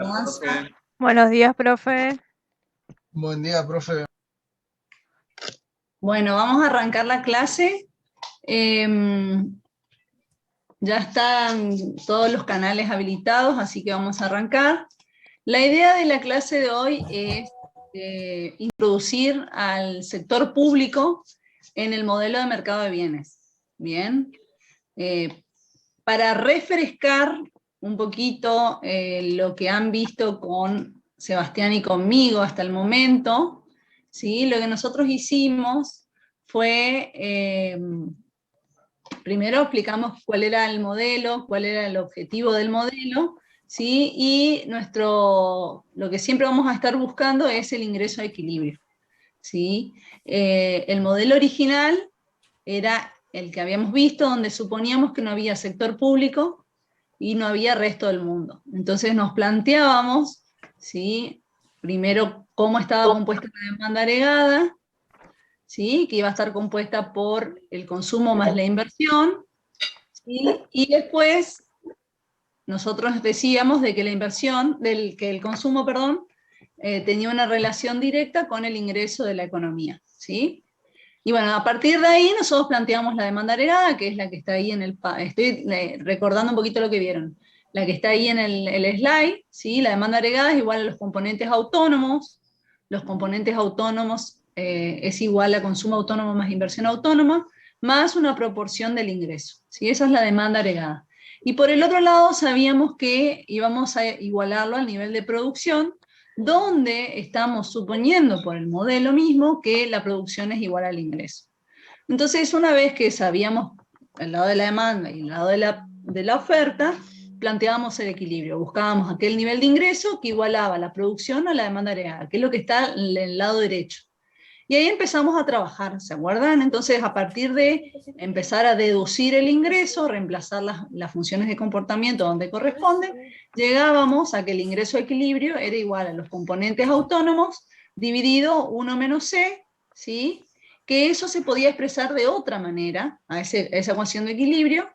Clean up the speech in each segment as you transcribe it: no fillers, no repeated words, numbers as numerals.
Profe. Buenos días, profe. Buen día, profe. Bueno, vamos a arrancar la clase. Ya están todos los canales habilitados, así que vamos a arrancar. La idea de la clase de hoy es introducir al sector público en el modelo de mercado de bienes. Bien, para refrescar un poquito lo que han visto con Sebastián y conmigo hasta el momento, ¿sí? Lo que nosotros hicimos fue, primero explicamos cuál era el modelo, cuál era el objetivo del modelo, ¿sí? Y lo que siempre vamos a estar buscando es el ingreso a equilibrio, ¿sí? El modelo original era el que habíamos visto, donde suponíamos que no había sector público y no había resto del mundo. Entonces nos planteábamos, ¿sí? Primero, cómo estaba compuesta la demanda agregada, ¿sí? Que iba a estar compuesta por el consumo más la inversión, ¿sí? Y después nosotros decíamos de que la inversión, que el consumo, perdón, tenía una relación directa con el ingreso de la economía, ¿sí? Y bueno, a partir de ahí nosotros planteamos la demanda agregada, que es la que está ahí en el... Estoy recordando un poquito lo que vieron. La que está ahí en el slide, ¿sí? La demanda agregada es igual a los componentes autónomos. Los componentes autónomos es igual a consumo autónomo más inversión autónoma, más una proporción del ingreso, ¿sí? Esa es la demanda agregada. Y por el otro lado sabíamos que íbamos a igualarlo al nivel de producción, donde estamos suponiendo por el modelo mismo que la producción es igual al ingreso. Entonces, una vez que sabíamos el lado de la demanda y el lado de la oferta, planteábamos el equilibrio, buscábamos aquel nivel de ingreso que igualaba la producción a la demanda agregada, que es lo que está en el lado derecho. Y ahí empezamos a trabajar, ¿se acuerdan? Entonces, a partir de empezar a deducir el ingreso, reemplazar las funciones de comportamiento donde corresponden, llegábamos a que el ingreso a equilibrio era igual a los componentes autónomos dividido 1 menos C, ¿sí? Que eso se podía expresar de otra manera, a esa ecuación de equilibrio,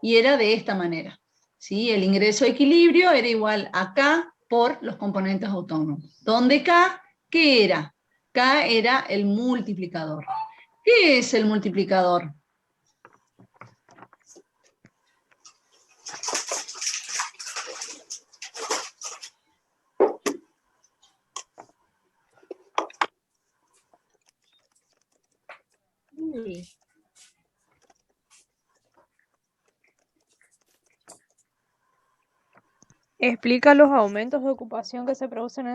y era de esta manera, ¿sí? El ingreso a equilibrio era igual a K por los componentes autónomos, donde K, ¿qué era? K era el multiplicador. ¿Qué es el multiplicador? ¿Explica los aumentos de ocupación que se producen en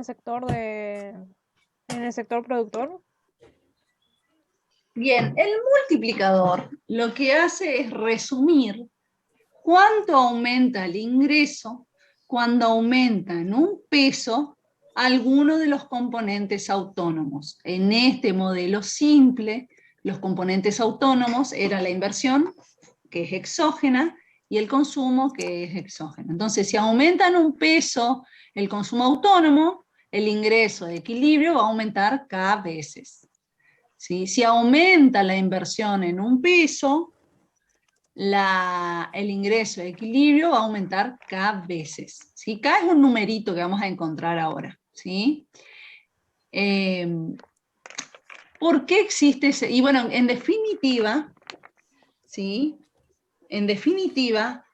el sector productor? Bien, el multiplicador lo que hace es resumir cuánto aumenta el ingreso cuando aumenta en un peso alguno de los componentes autónomos. En este modelo simple, los componentes autónomos era la inversión, que es exógena, y el consumo, que es exógeno. Entonces, si aumentan un peso el consumo autónomo, el ingreso de equilibrio va a aumentar cada veces. ¿Sí? Si aumenta la inversión en un peso, el ingreso de equilibrio va a aumentar K veces. ¿Sí? K es un numerito que vamos a encontrar ahora. ¿Sí? ¿Por qué existe ese? Y bueno, en definitiva, ¿sí? En definitiva,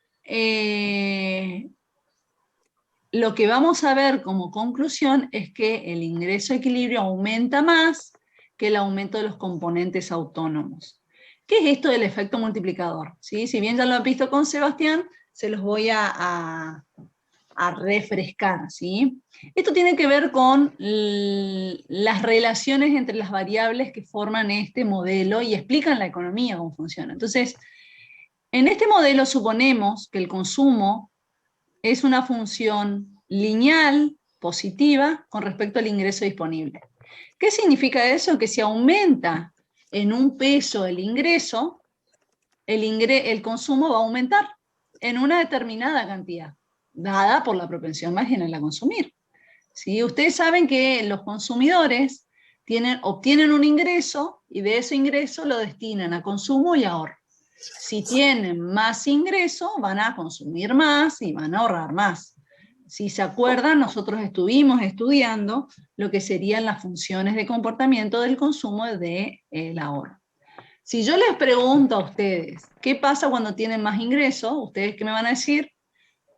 lo que vamos a ver como conclusión es que el ingreso a equilibrio aumenta más que el aumento de los componentes autónomos. ¿Qué es esto del efecto multiplicador? ¿Sí? Si bien ya lo han visto con Sebastián, se los voy a refrescar. ¿Sí? Esto tiene que ver con las relaciones entre las variables que forman este modelo y explican la economía, cómo funciona. Entonces, en este modelo suponemos que el consumo es una función lineal positiva con respecto al ingreso disponible. ¿Qué significa eso? Que si aumenta en un peso el ingreso, el consumo va a aumentar en una determinada cantidad, dada por la propensión marginal a consumir. ¿Sí? Ustedes saben que los consumidores obtienen un ingreso y de ese ingreso lo destinan a consumo y ahorro. Si tienen más ingreso, van a consumir más y van a ahorrar más. Si se acuerdan, nosotros estuvimos estudiando lo que serían las funciones de comportamiento del consumo del ahorro. Si yo les pregunto a ustedes, ¿qué pasa cuando tienen más ingresos? ¿Ustedes qué me van a decir?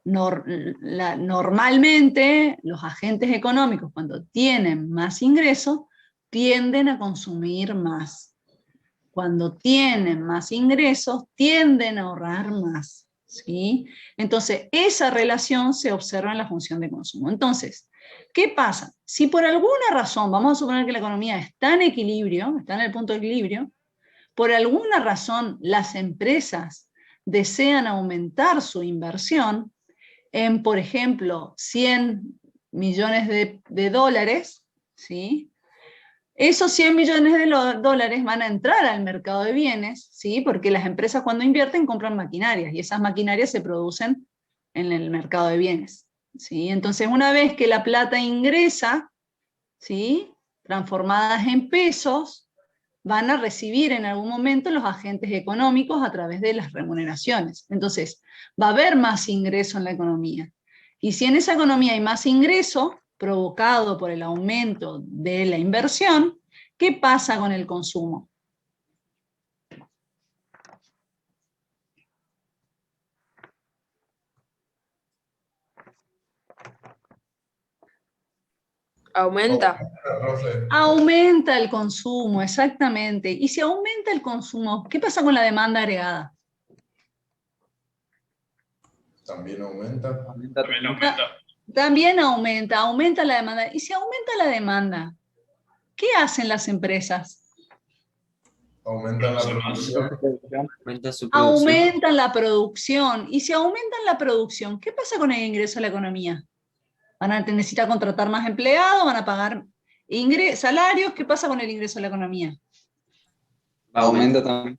Normalmente los agentes económicos, cuando tienen más ingresos, tienden a consumir más. Cuando tienen más ingresos, tienden a ahorrar más, ¿sí? Entonces, esa relación se observa en la función de consumo. Entonces, ¿qué pasa? Si por alguna razón, vamos a suponer que la economía está en equilibrio, está en el punto de equilibrio, por alguna razón las empresas desean aumentar su inversión en, por ejemplo, 100 millones de dólares, ¿sí? Esos 100 millones de dólares van a entrar al mercado de bienes, ¿sí? Porque las empresas cuando invierten compran maquinarias y esas maquinarias se producen en el mercado de bienes, ¿sí? Entonces, una vez que la plata ingresa, ¿sí? Transformadas en pesos, van a recibir en algún momento los agentes económicos a través de las remuneraciones. Entonces, va a haber más ingreso en la economía. Y si en esa economía hay más ingreso, provocado por el aumento de la inversión, ¿qué pasa con el consumo? Aumenta. Aumenta el consumo, exactamente. Y si aumenta el consumo, ¿qué pasa con la demanda agregada? También aumenta. También aumenta la demanda. Y si aumenta la demanda, ¿qué hacen las empresas? Aumentan la producción. Aumenta su producción. Aumentan la producción. Y si aumentan la producción, ¿qué pasa con el ingreso a la economía? ¿Van a necesitar contratar más empleados? ¿Van a pagar salarios? ¿Qué pasa con el ingreso a la economía? Aumenta también.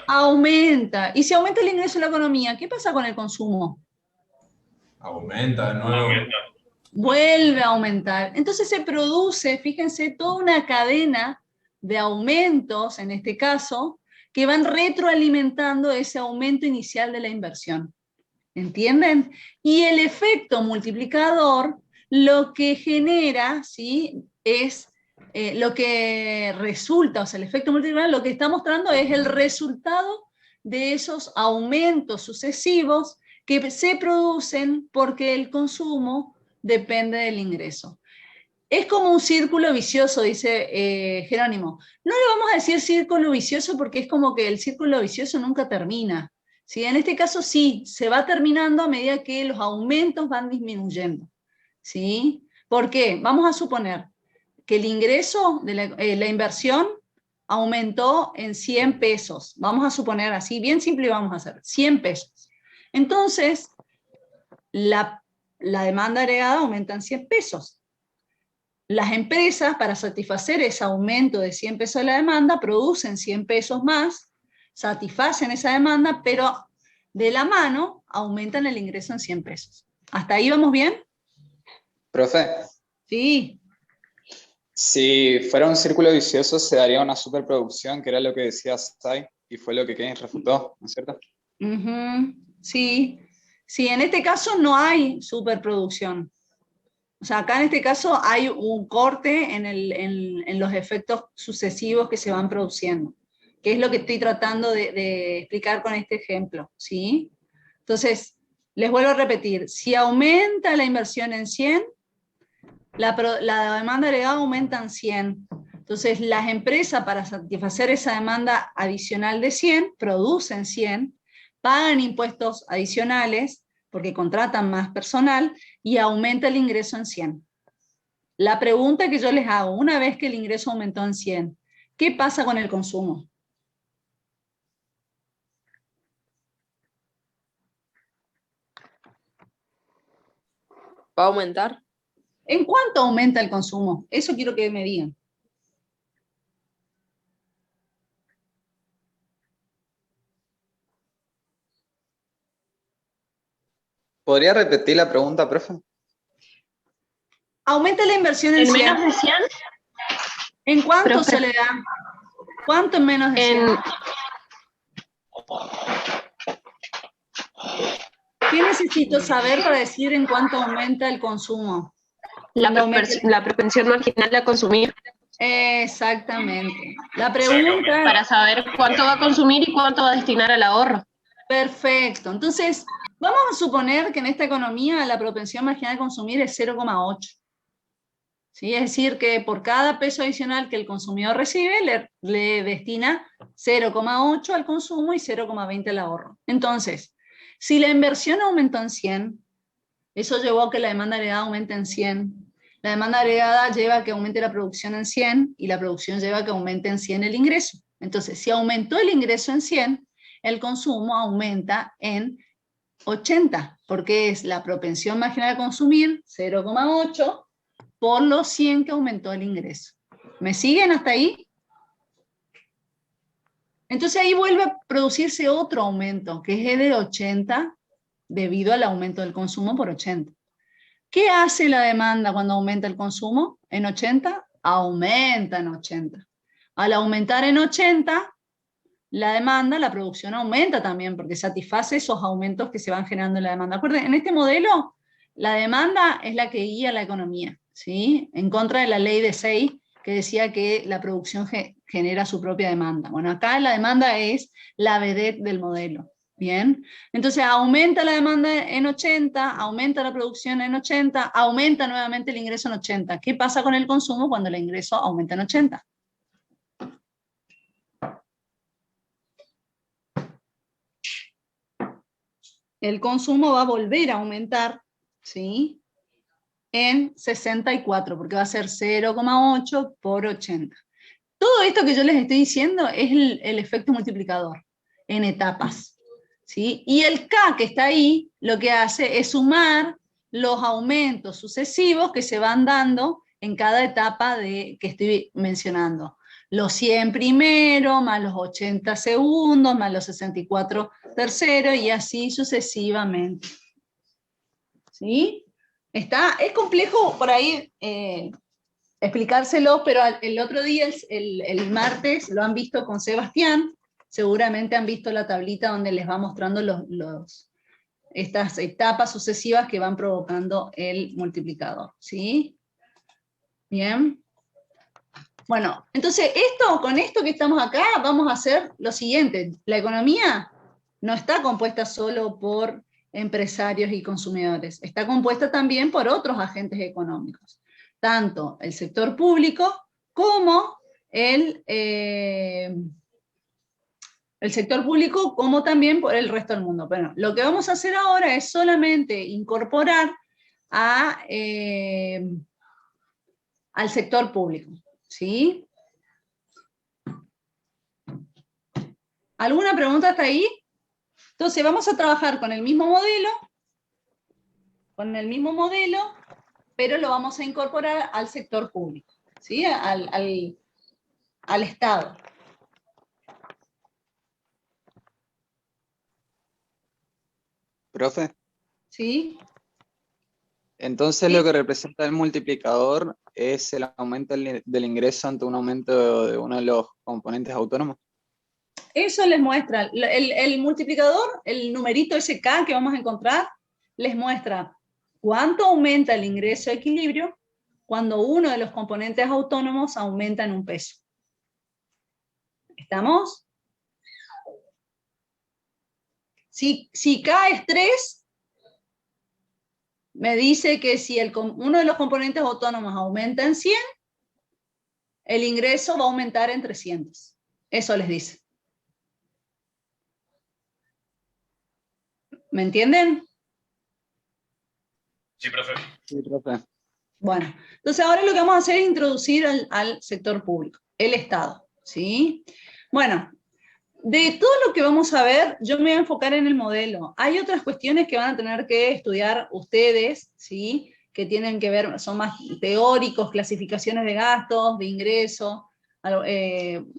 Aumenta. Y si aumenta el ingreso a la economía, ¿qué pasa con el consumo? Aumenta de nuevo. Vuelve a aumentar. Entonces se produce, fíjense, toda una cadena de aumentos, en este caso, que van retroalimentando ese aumento inicial de la inversión. ¿Entienden? Y el efecto multiplicador lo que genera, ¿sí? Es lo que resulta, o sea, el efecto multiplicador lo que está mostrando es el resultado de esos aumentos sucesivos que se producen porque el consumo depende del ingreso. Es como un círculo vicioso, dice Jerónimo. No le vamos a decir círculo vicioso porque es como que el círculo vicioso nunca termina. ¿Sí? En este caso sí, se va terminando a medida que los aumentos van disminuyendo. ¿Sí? ¿Por qué? Vamos a suponer que el ingreso de la inversión aumentó en 100 pesos. Vamos a suponer así, bien simple y vamos a hacer 100 pesos. Entonces, la demanda agregada aumenta en 100 pesos. Las empresas, para satisfacer ese aumento de 100 pesos de la demanda, producen 100 pesos más, satisfacen esa demanda, pero de la mano aumentan el ingreso en 100 pesos. ¿Hasta ahí vamos bien? Profe, Sí. si fuera un círculo vicioso se daría una superproducción, que era lo que decía Sai, y fue lo que Keynes refutó, ¿no es cierto? Sí. Sí, en este caso no hay superproducción. O sea, acá en este caso hay un corte en los efectos sucesivos que se van produciendo, que es lo que estoy tratando de explicar con este ejemplo, ¿sí? Entonces, les vuelvo a repetir, si aumenta la inversión en 100, la demanda agregada aumenta en 100. Entonces, las empresas para satisfacer esa demanda adicional de 100, producen 100, pagan impuestos adicionales, porque contratan más personal, y aumenta el ingreso en 100. La pregunta que yo les hago, una vez que el ingreso aumentó en 100, ¿qué pasa con el consumo? ¿Va a aumentar? ¿En cuánto aumenta el consumo? Eso quiero que me digan. ¿Podría repetir la pregunta, profe? ¿Aumenta la inversión en ¿En 100? menos de 100? ¿En cuánto, Profe. Soledad? ¿Cuánto en menos de 100? ¿Qué necesita necesito saber para decir en cuánto aumenta el consumo? La propensión marginal a consumir. Exactamente. La pregunta... Para saber cuánto va a consumir y cuánto va a destinar al ahorro. Perfecto. Entonces, vamos a suponer que en esta economía la propensión marginal a consumir es 0,8. ¿Sí? Es decir, que por cada peso adicional que el consumidor recibe, le destina 0,8 al consumo y 0,20 al ahorro. Entonces, si la inversión aumentó en 100, eso llevó a que la demanda agregada aumente en 100. La demanda agregada lleva a que aumente la producción en 100 y la producción lleva a que aumente en 100 el ingreso. Entonces, si aumentó el ingreso en 100, el consumo aumenta en 80, porque es la propensión marginal a consumir, 0,8, por los 100 que aumentó el ingreso. ¿Me siguen hasta ahí? Entonces ahí vuelve a producirse otro aumento, que es de 80, debido al aumento del consumo por 80. ¿Qué hace la demanda cuando aumenta el consumo en 80? Aumenta en 80. Al aumentar en 80, la demanda, la producción aumenta también, porque satisface esos aumentos que se van generando en la demanda. Acuérdense, en este modelo, la demanda es la que guía la economía, ¿sí? En contra de la ley de Say, que decía que la producción genera su propia demanda. Bueno, acá la demanda es la vedette del modelo. Bien, entonces aumenta la demanda en 80, aumenta la producción en 80, aumenta nuevamente el ingreso en 80. ¿Qué pasa con el consumo cuando el ingreso aumenta en 80? El consumo va a volver a aumentar, ¿sí? En 64, porque va a ser 0,8 por 80. Todo esto que yo les estoy diciendo es el efecto multiplicador en etapas. ¿Sí? Y el K que está ahí, lo que hace es sumar los aumentos sucesivos que se van dando en cada etapa que estoy mencionando. Los 100 primero, más los 80 segundos, más los 64 tercero, y así sucesivamente. ¿Sí? Es complejo por ahí explicárselo, pero el otro día, el martes, lo han visto con Sebastián. Seguramente han visto la tablita donde les va mostrando estas etapas sucesivas que van provocando el multiplicador, ¿sí? Bien. Bueno, entonces con esto que estamos acá, vamos a hacer lo siguiente. La economía no está compuesta solo por empresarios y consumidores, está compuesta también por otros agentes económicos, tanto el sector público como el sector público, como también por el resto del mundo. Bueno, lo que vamos a hacer ahora es solamente incorporar al sector público, ¿sí? ¿Alguna pregunta hasta ahí? Entonces vamos a trabajar con el mismo modelo, pero lo vamos a incorporar al sector público, ¿sí? Al Estado. Profe, ¿Sí? entonces Sí. lo que representa el multiplicador es el aumento del ingreso ante un aumento de uno de los componentes autónomos. Eso les muestra, el multiplicador, el numerito ese K que vamos a encontrar, les muestra cuánto aumenta el ingreso a equilibrio cuando uno de los componentes autónomos aumenta en un peso. ¿Estamos? Si K es 3, me dice que si uno de los componentes autónomos aumenta en 100, el ingreso va a aumentar en 300. Eso les dice. ¿Me entienden? Sí, profe. Sí, profe. Bueno, entonces ahora lo que vamos a hacer es introducir al sector público, el Estado, ¿sí? Bueno, de todo lo que vamos a ver, yo me voy a enfocar en el modelo. Hay otras cuestiones que van a tener que estudiar ustedes, ¿sí? Que tienen que ver, son más teóricos, clasificaciones de gastos, de ingresos,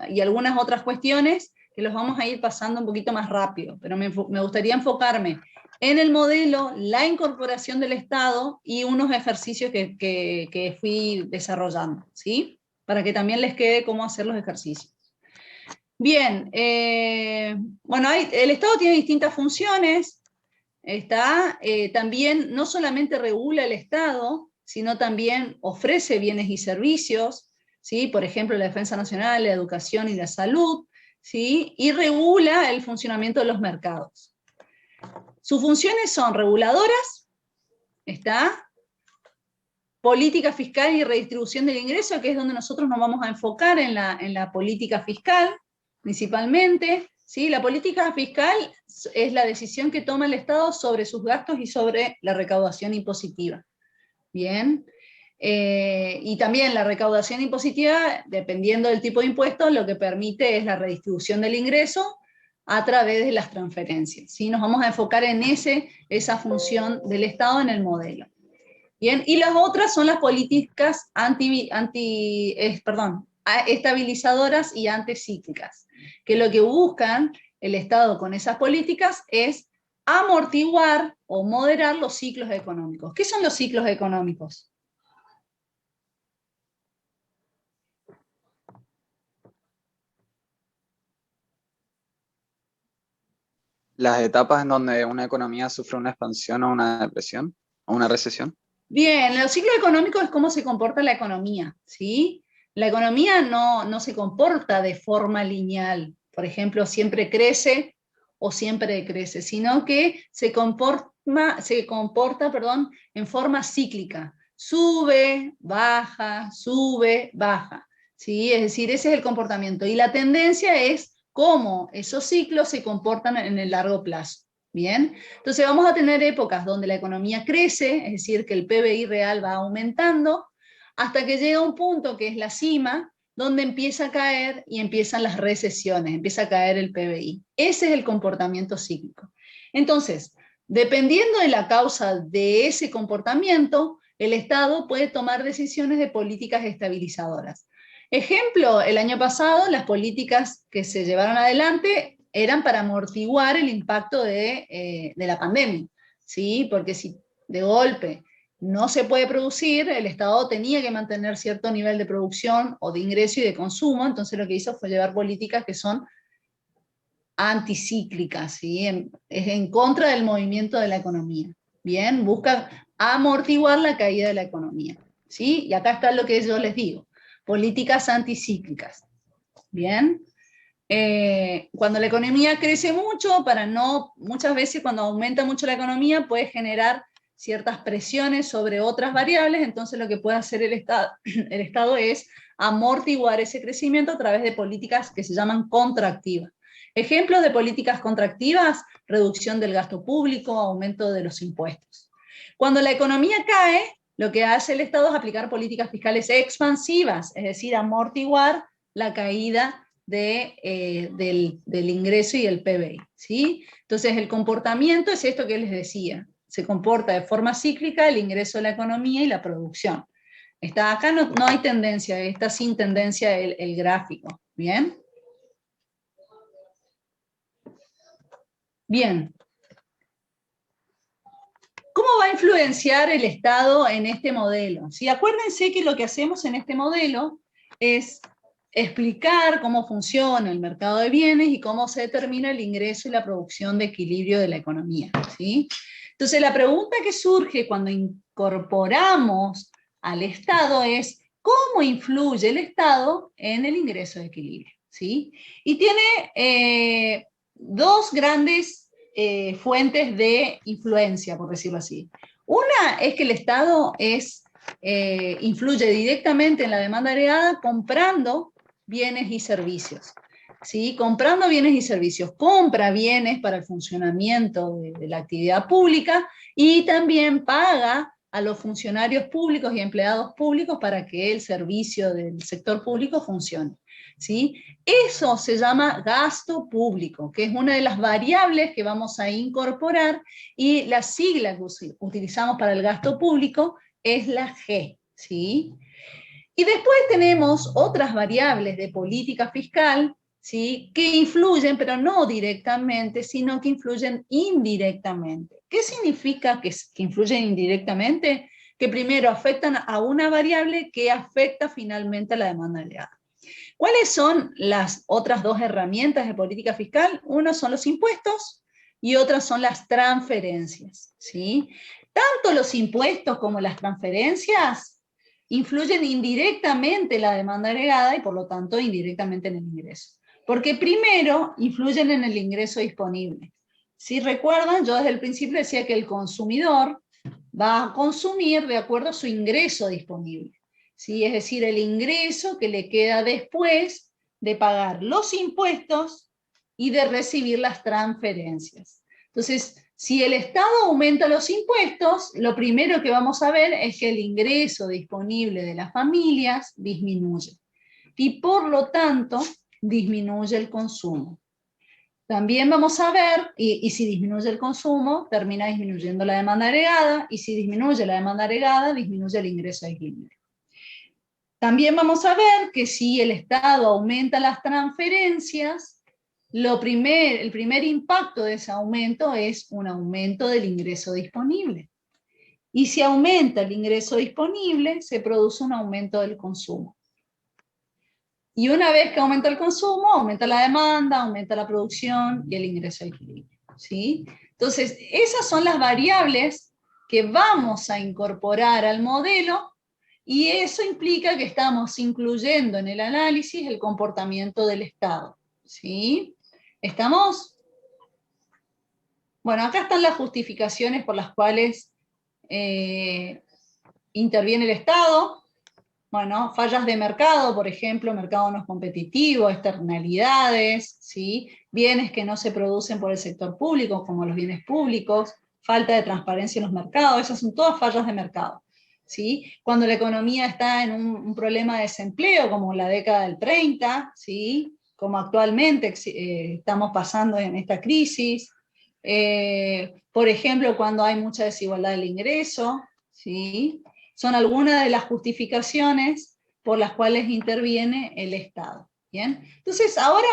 y algunas otras cuestiones que los vamos a ir pasando un poquito más rápido, pero me gustaría enfocarme en el modelo, la incorporación del Estado y unos ejercicios que fui desarrollando, ¿sí? Para que también les quede cómo hacer los ejercicios. Bien, bueno, el Estado tiene distintas funciones. También no solamente regula el Estado, sino también ofrece bienes y servicios, ¿sí? Por ejemplo, la defensa nacional, la educación y la salud, ¿sí? Y regula el funcionamiento de los mercados. Sus funciones son reguladoras, política fiscal y redistribución del ingreso, que es donde nosotros nos vamos a enfocar en la política fiscal, principalmente, ¿sí? La política fiscal es la decisión que toma el Estado sobre sus gastos y sobre la recaudación impositiva. Bien. Y también la recaudación impositiva, dependiendo del tipo de impuestos, lo que permite es la redistribución del ingreso a través de las transferencias, ¿sí? Nos vamos a enfocar en esa función del Estado en el modelo. Bien, y las otras son las políticas estabilizadoras y anticíclicas, que lo que buscan el Estado con esas políticas es amortiguar o moderar los ciclos económicos. ¿Qué son los ciclos económicos? Las etapas en donde una economía sufre una expansión o una depresión, o una recesión. Bien, los ciclos económicos es cómo se comporta la economía, ¿sí? La economía no se comporta de forma lineal, por ejemplo, siempre crece o siempre decrece, sino que se comporta, en forma cíclica. Sube, baja, ¿sí? Es decir, ese es el comportamiento. Y la tendencia es cómo esos ciclos se comportan en el largo plazo. Bien, entonces vamos a tener épocas donde la economía crece, es decir, que el PBI real va aumentando, hasta que llega un punto que es la cima, donde empieza a caer y empiezan las recesiones, empieza a caer el PBI. Ese es el comportamiento cíclico. Entonces, dependiendo de la causa de ese comportamiento, el Estado puede tomar decisiones de políticas estabilizadoras. Ejemplo, el año pasado las políticas que se llevaron adelante eran para amortiguar el impacto de la pandemia, ¿sí? Porque si de golpe no se puede producir, el Estado tenía que mantener cierto nivel de producción o de ingreso y de consumo, entonces lo que hizo fue llevar políticas que son anticíclicas, ¿sí? Es en contra del movimiento de la economía. Bien, busca amortiguar la caída de la economía, ¿sí? Y acá está lo que yo les digo, políticas anticíclicas. Bien. Cuando la economía crece mucho, muchas veces cuando aumenta mucho la economía puede generar ciertas presiones sobre otras variables, entonces lo que puede hacer el Estado es amortiguar ese crecimiento a través de políticas que se llaman contractivas. Ejemplos de políticas contractivas: reducción del gasto público, aumento de los impuestos. Cuando la economía cae, lo que hace el Estado es aplicar políticas fiscales expansivas, es decir, amortiguar la caída del ingreso y el PBI, ¿sí? Entonces el comportamiento es esto que les decía, se comporta de forma cíclica el ingreso de la economía y la producción. Acá no hay tendencia, está sin tendencia el gráfico, ¿bien? Bien. ¿Cómo va a influenciar el Estado en este modelo? ¿Sí? Acuérdense que lo que hacemos en este modelo es explicar cómo funciona el mercado de bienes y cómo se determina el ingreso y la producción de equilibrio de la economía, ¿sí? Entonces la pregunta que surge cuando incorporamos al Estado es ¿cómo influye el Estado en el ingreso de equilibrio? ¿Sí? Y tiene dos grandes fuentes de influencia, por decirlo así. Una es que el Estado influye directamente en la demanda agregada comprando bienes y servicios. ¿Sí? Comprando bienes y servicios, compra bienes para el funcionamiento de la actividad pública y también paga a los funcionarios públicos y empleados públicos para que el servicio del sector público funcione. ¿Sí? Eso se llama gasto público, que es una de las variables que vamos a incorporar, y la sigla que utilizamos para el gasto público es la G. ¿Sí? Y después tenemos otras variables de política fiscal, ¿sí? Que influyen, pero no directamente, sino que influyen indirectamente. ¿Qué significa que influyen indirectamente? Que primero afectan a una variable que afecta finalmente a la demanda agregada. ¿Cuáles son las otras dos herramientas de política fiscal? Uno son los impuestos, y otras son las transferencias, ¿sí? Tanto los impuestos como las transferencias influyen indirectamente en la demanda agregada y por lo tanto indirectamente en el ingreso. Porque primero influyen en el ingreso disponible. Si recuerdan, yo desde el principio decía que el consumidor va a consumir de acuerdo a su ingreso disponible, ¿sí? Es decir, el ingreso que le queda después de pagar los impuestos y de recibir las transferencias. Entonces, si el Estado aumenta los impuestos, lo primero que vamos a ver es que el ingreso disponible de las familias disminuye. Y por lo tanto, disminuye el consumo. También vamos a ver, y si disminuye el consumo, termina disminuyendo la demanda agregada, y si disminuye la demanda agregada, disminuye el ingreso a equilibrio. También vamos a ver que si el Estado aumenta las transferencias, el primer impacto de ese aumento es un aumento del ingreso disponible. Y si aumenta el ingreso disponible, se produce un aumento del consumo. Y una vez que aumenta el consumo, aumenta la demanda, aumenta la producción y el ingreso a equilibrio, ¿sí? Entonces, esas son las variables que vamos a incorporar al modelo, y eso implica que estamos incluyendo en el análisis el comportamiento del Estado, ¿sí? ¿Estamos? Bueno, acá están las justificaciones por las cuales interviene el Estado. Bueno, fallas de mercado, por ejemplo, mercado no es competitivo, externalidades, ¿sí? Bienes que no se producen por el sector público, como los bienes públicos, falta de transparencia en los mercados, esas son todas fallas de mercado, ¿sí? Cuando la economía está en un problema de desempleo, como la década del 30, ¿sí? Como actualmente estamos pasando en esta crisis, por ejemplo, cuando hay mucha desigualdad del ingreso, ¿sí? Son algunas de las justificaciones por las cuales interviene el Estado. ¿Bien? Entonces, ahora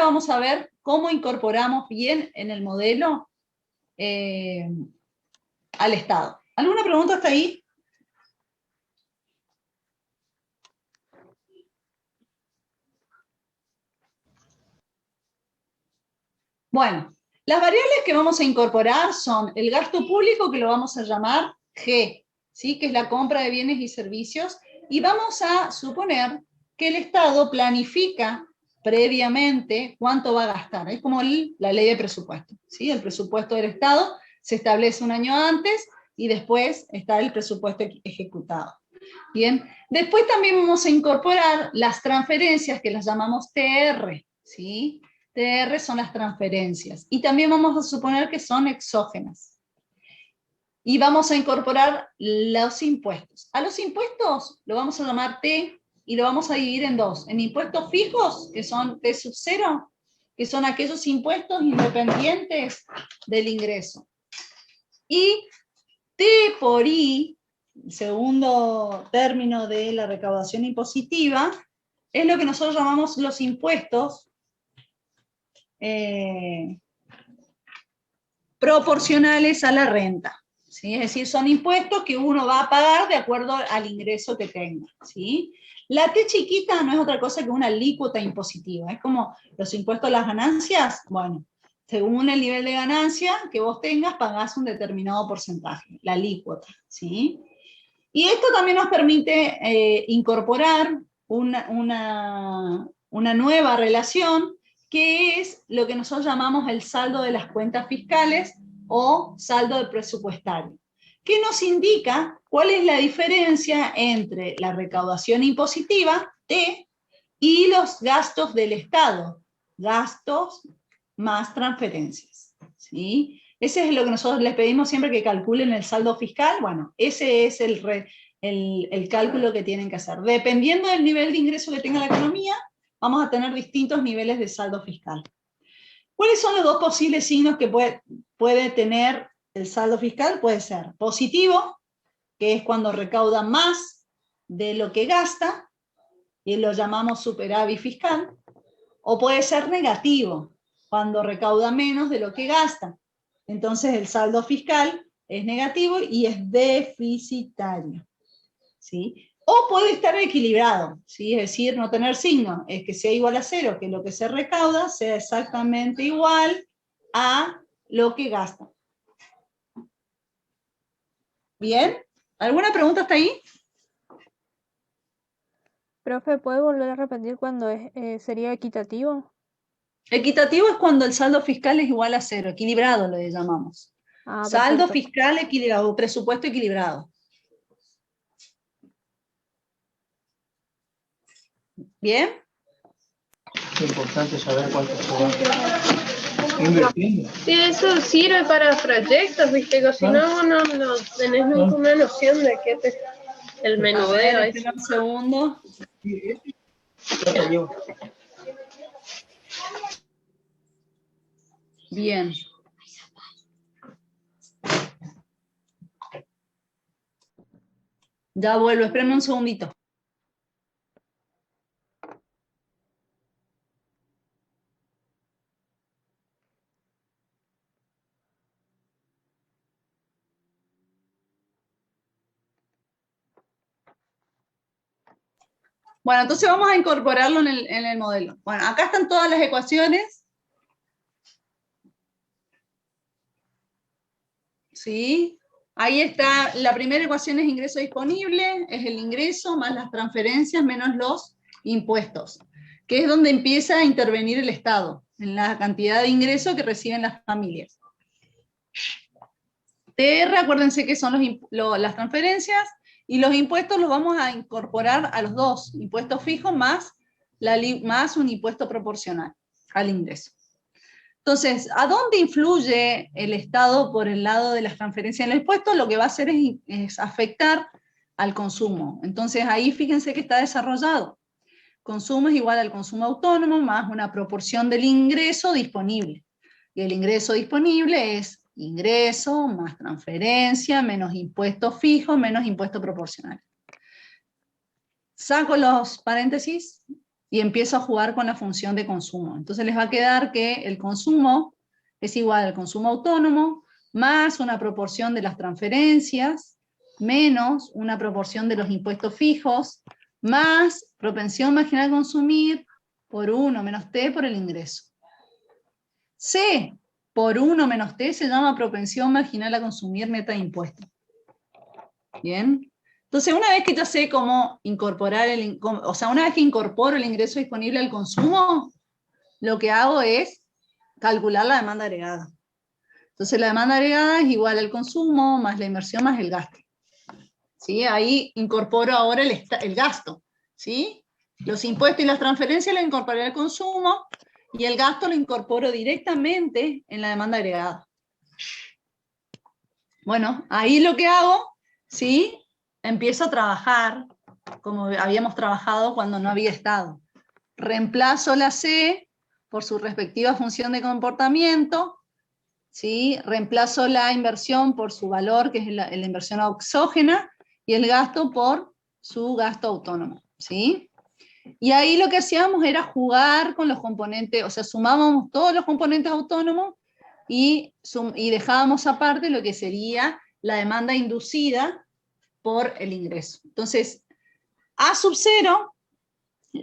vamos a ver cómo incorporamos bien en el modelo al Estado. ¿Alguna pregunta hasta ahí? Bueno, las variables que vamos a incorporar son el gasto público, que lo vamos a llamar G, ¿sí? Que es la compra de bienes y servicios, y vamos a suponer que el Estado planifica previamente cuánto va a gastar. Es como la ley de presupuesto, ¿sí? El presupuesto del Estado se establece un año antes y después está el presupuesto ejecutado. Bien, después también vamos a incorporar las transferencias, que las llamamos TR, ¿sí? TR son las transferencias, y también vamos a suponer que son exógenas. Y vamos a incorporar los impuestos. A los impuestos lo vamos a llamar T, y lo vamos a dividir en dos. En impuestos fijos, que son T sub 0, que son aquellos impuestos independientes del ingreso. Y T por I, el segundo término de la recaudación impositiva, es lo que nosotros llamamos los impuestos proporcionales a la renta, ¿sí? Es decir, son impuestos que uno va a pagar de acuerdo al ingreso que tenga, ¿sí? La T chiquita no es otra cosa que una alícuota impositiva, es como los impuestos a las ganancias. Bueno, según el nivel de ganancia que vos tengas, pagás un determinado porcentaje, la alícuota, ¿sí? Y esto también nos permite incorporar una nueva relación, que es lo que nosotros llamamos el saldo de las cuentas fiscales o saldo presupuestario, que nos indica cuál es la diferencia entre la recaudación impositiva, T, y los gastos del Estado, gastos más transferencias, ¿sí? Ese es lo que nosotros les pedimos siempre, que calculen el saldo fiscal. Bueno, ese es el cálculo que tienen que hacer. Dependiendo del nivel de ingreso que tenga la economía, vamos a tener distintos niveles de saldo fiscal. ¿Cuáles son los dos posibles signos que puede tener el saldo fiscal? Puede ser positivo, que es cuando recauda más de lo que gasta, y lo llamamos superávit fiscal, o puede ser negativo, cuando recauda menos de lo que gasta. Entonces el saldo fiscal es negativo y es deficitario, ¿sí? O puede estar equilibrado, ¿sí? Es decir, no tener signo, es que sea igual a cero, que lo que se recauda sea exactamente igual a lo que gasta. ¿Bien? ¿Alguna pregunta hasta ahí? Profe, ¿puede volver a repetir cuando sería equitativo? Equitativo es cuando el saldo fiscal es igual a cero, equilibrado lo llamamos. Ah, Saldo perfecto. fiscal equilibrado, presupuesto equilibrado. ¿Bien? Es importante saber cuánto se va invirtiendo. Sí, eso sirve para proyectos, viste, que si no, no tenés nunca una noción de qué te... El A ver, menudeo es. espera un segundo. Ya te llevo. Bien. Ya vuelvo, espérame un segundito. Bueno, entonces vamos a incorporarlo en el modelo. Bueno, acá están todas las ecuaciones. ¿Sí? Ahí está, la primera ecuación es ingreso disponible, es el ingreso más las transferencias menos los impuestos, que es donde empieza a intervenir el Estado, en la cantidad de ingresos que reciben las familias. TR, acuérdense que son las transferencias, y los impuestos los vamos a incorporar a los dos, impuestos fijos más un impuesto proporcional al ingreso. Entonces, ¿a dónde influye el Estado por el lado de las transferencias en el impuesto? Lo que va a hacer es afectar al consumo. Entonces, ahí fíjense que está desarrollado. Consumo es igual al consumo autónomo más una proporción del ingreso disponible. Y el ingreso disponible es ingreso más transferencia, menos impuestos fijos, menos impuesto proporcional. Saco los paréntesis y empiezo a jugar con la función de consumo. Entonces les va a quedar que el consumo es igual al consumo autónomo más una proporción de las transferencias menos una proporción de los impuestos fijos más propensión marginal a consumir por 1 menos T por el ingreso. C por 1 menos T se llama propensión marginal a consumir neta de impuestos. ¿Bien? Entonces, una vez que ya sé cómo incorporar una vez que incorporo el ingreso disponible al consumo, lo que hago es calcular la demanda agregada. Entonces, la demanda agregada es igual al consumo más la inversión más el gasto. ¿Sí? Ahí incorporo ahora el gasto. ¿Sí? Los impuestos y las transferencias lo incorporé al consumo y el gasto lo incorporo directamente en la demanda agregada. Bueno, ahí lo que hago, ¿sí? Empiezo a trabajar como habíamos trabajado cuando no había Estado. Reemplazo la C por su respectiva función de comportamiento, ¿sí? Reemplazo la inversión por su valor, que es la inversión exógena, y el gasto por su gasto autónomo, ¿sí? Y ahí lo que hacíamos era jugar con los componentes, o sea, sumábamos todos los componentes autónomos y dejábamos aparte lo que sería la demanda inducida por el ingreso. Entonces, A sub 0,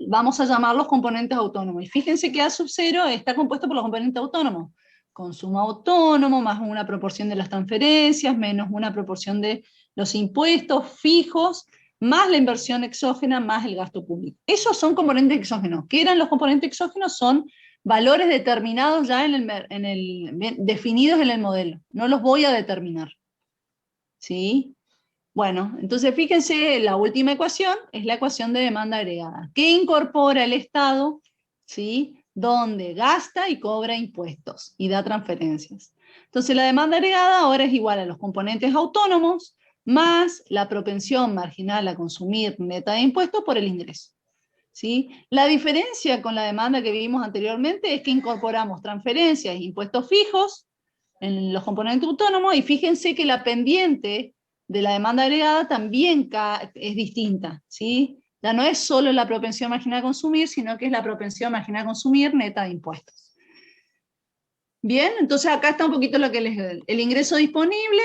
vamos a llamar los componentes autónomos. Y fíjense que A sub 0 está compuesto por los componentes autónomos. Consumo autónomo, más una proporción de las transferencias, menos una proporción de los impuestos fijos, más la inversión exógena, más el gasto público. Esos son componentes exógenos. ¿Qué eran los componentes exógenos? Son valores determinados ya definidos en el modelo. No los voy a determinar. ¿Sí? Bueno, entonces fíjense, la última ecuación es la ecuación de demanda agregada. ¿Qué incorpora el Estado? ¿Sí? Donde gasta y cobra impuestos y da transferencias. Entonces la demanda agregada ahora es igual a los componentes autónomos más la propensión marginal a consumir neta de impuestos por el ingreso. ¿Sí? La diferencia con la demanda que vimos anteriormente es que incorporamos transferencias e impuestos fijos en los componentes autónomos, y fíjense que la pendiente de la demanda agregada también es distinta, ¿sí? Ya no es solo la propensión marginal a consumir, sino que es la propensión marginal a consumir neta de impuestos. Bien, entonces acá está un poquito lo que el ingreso disponible,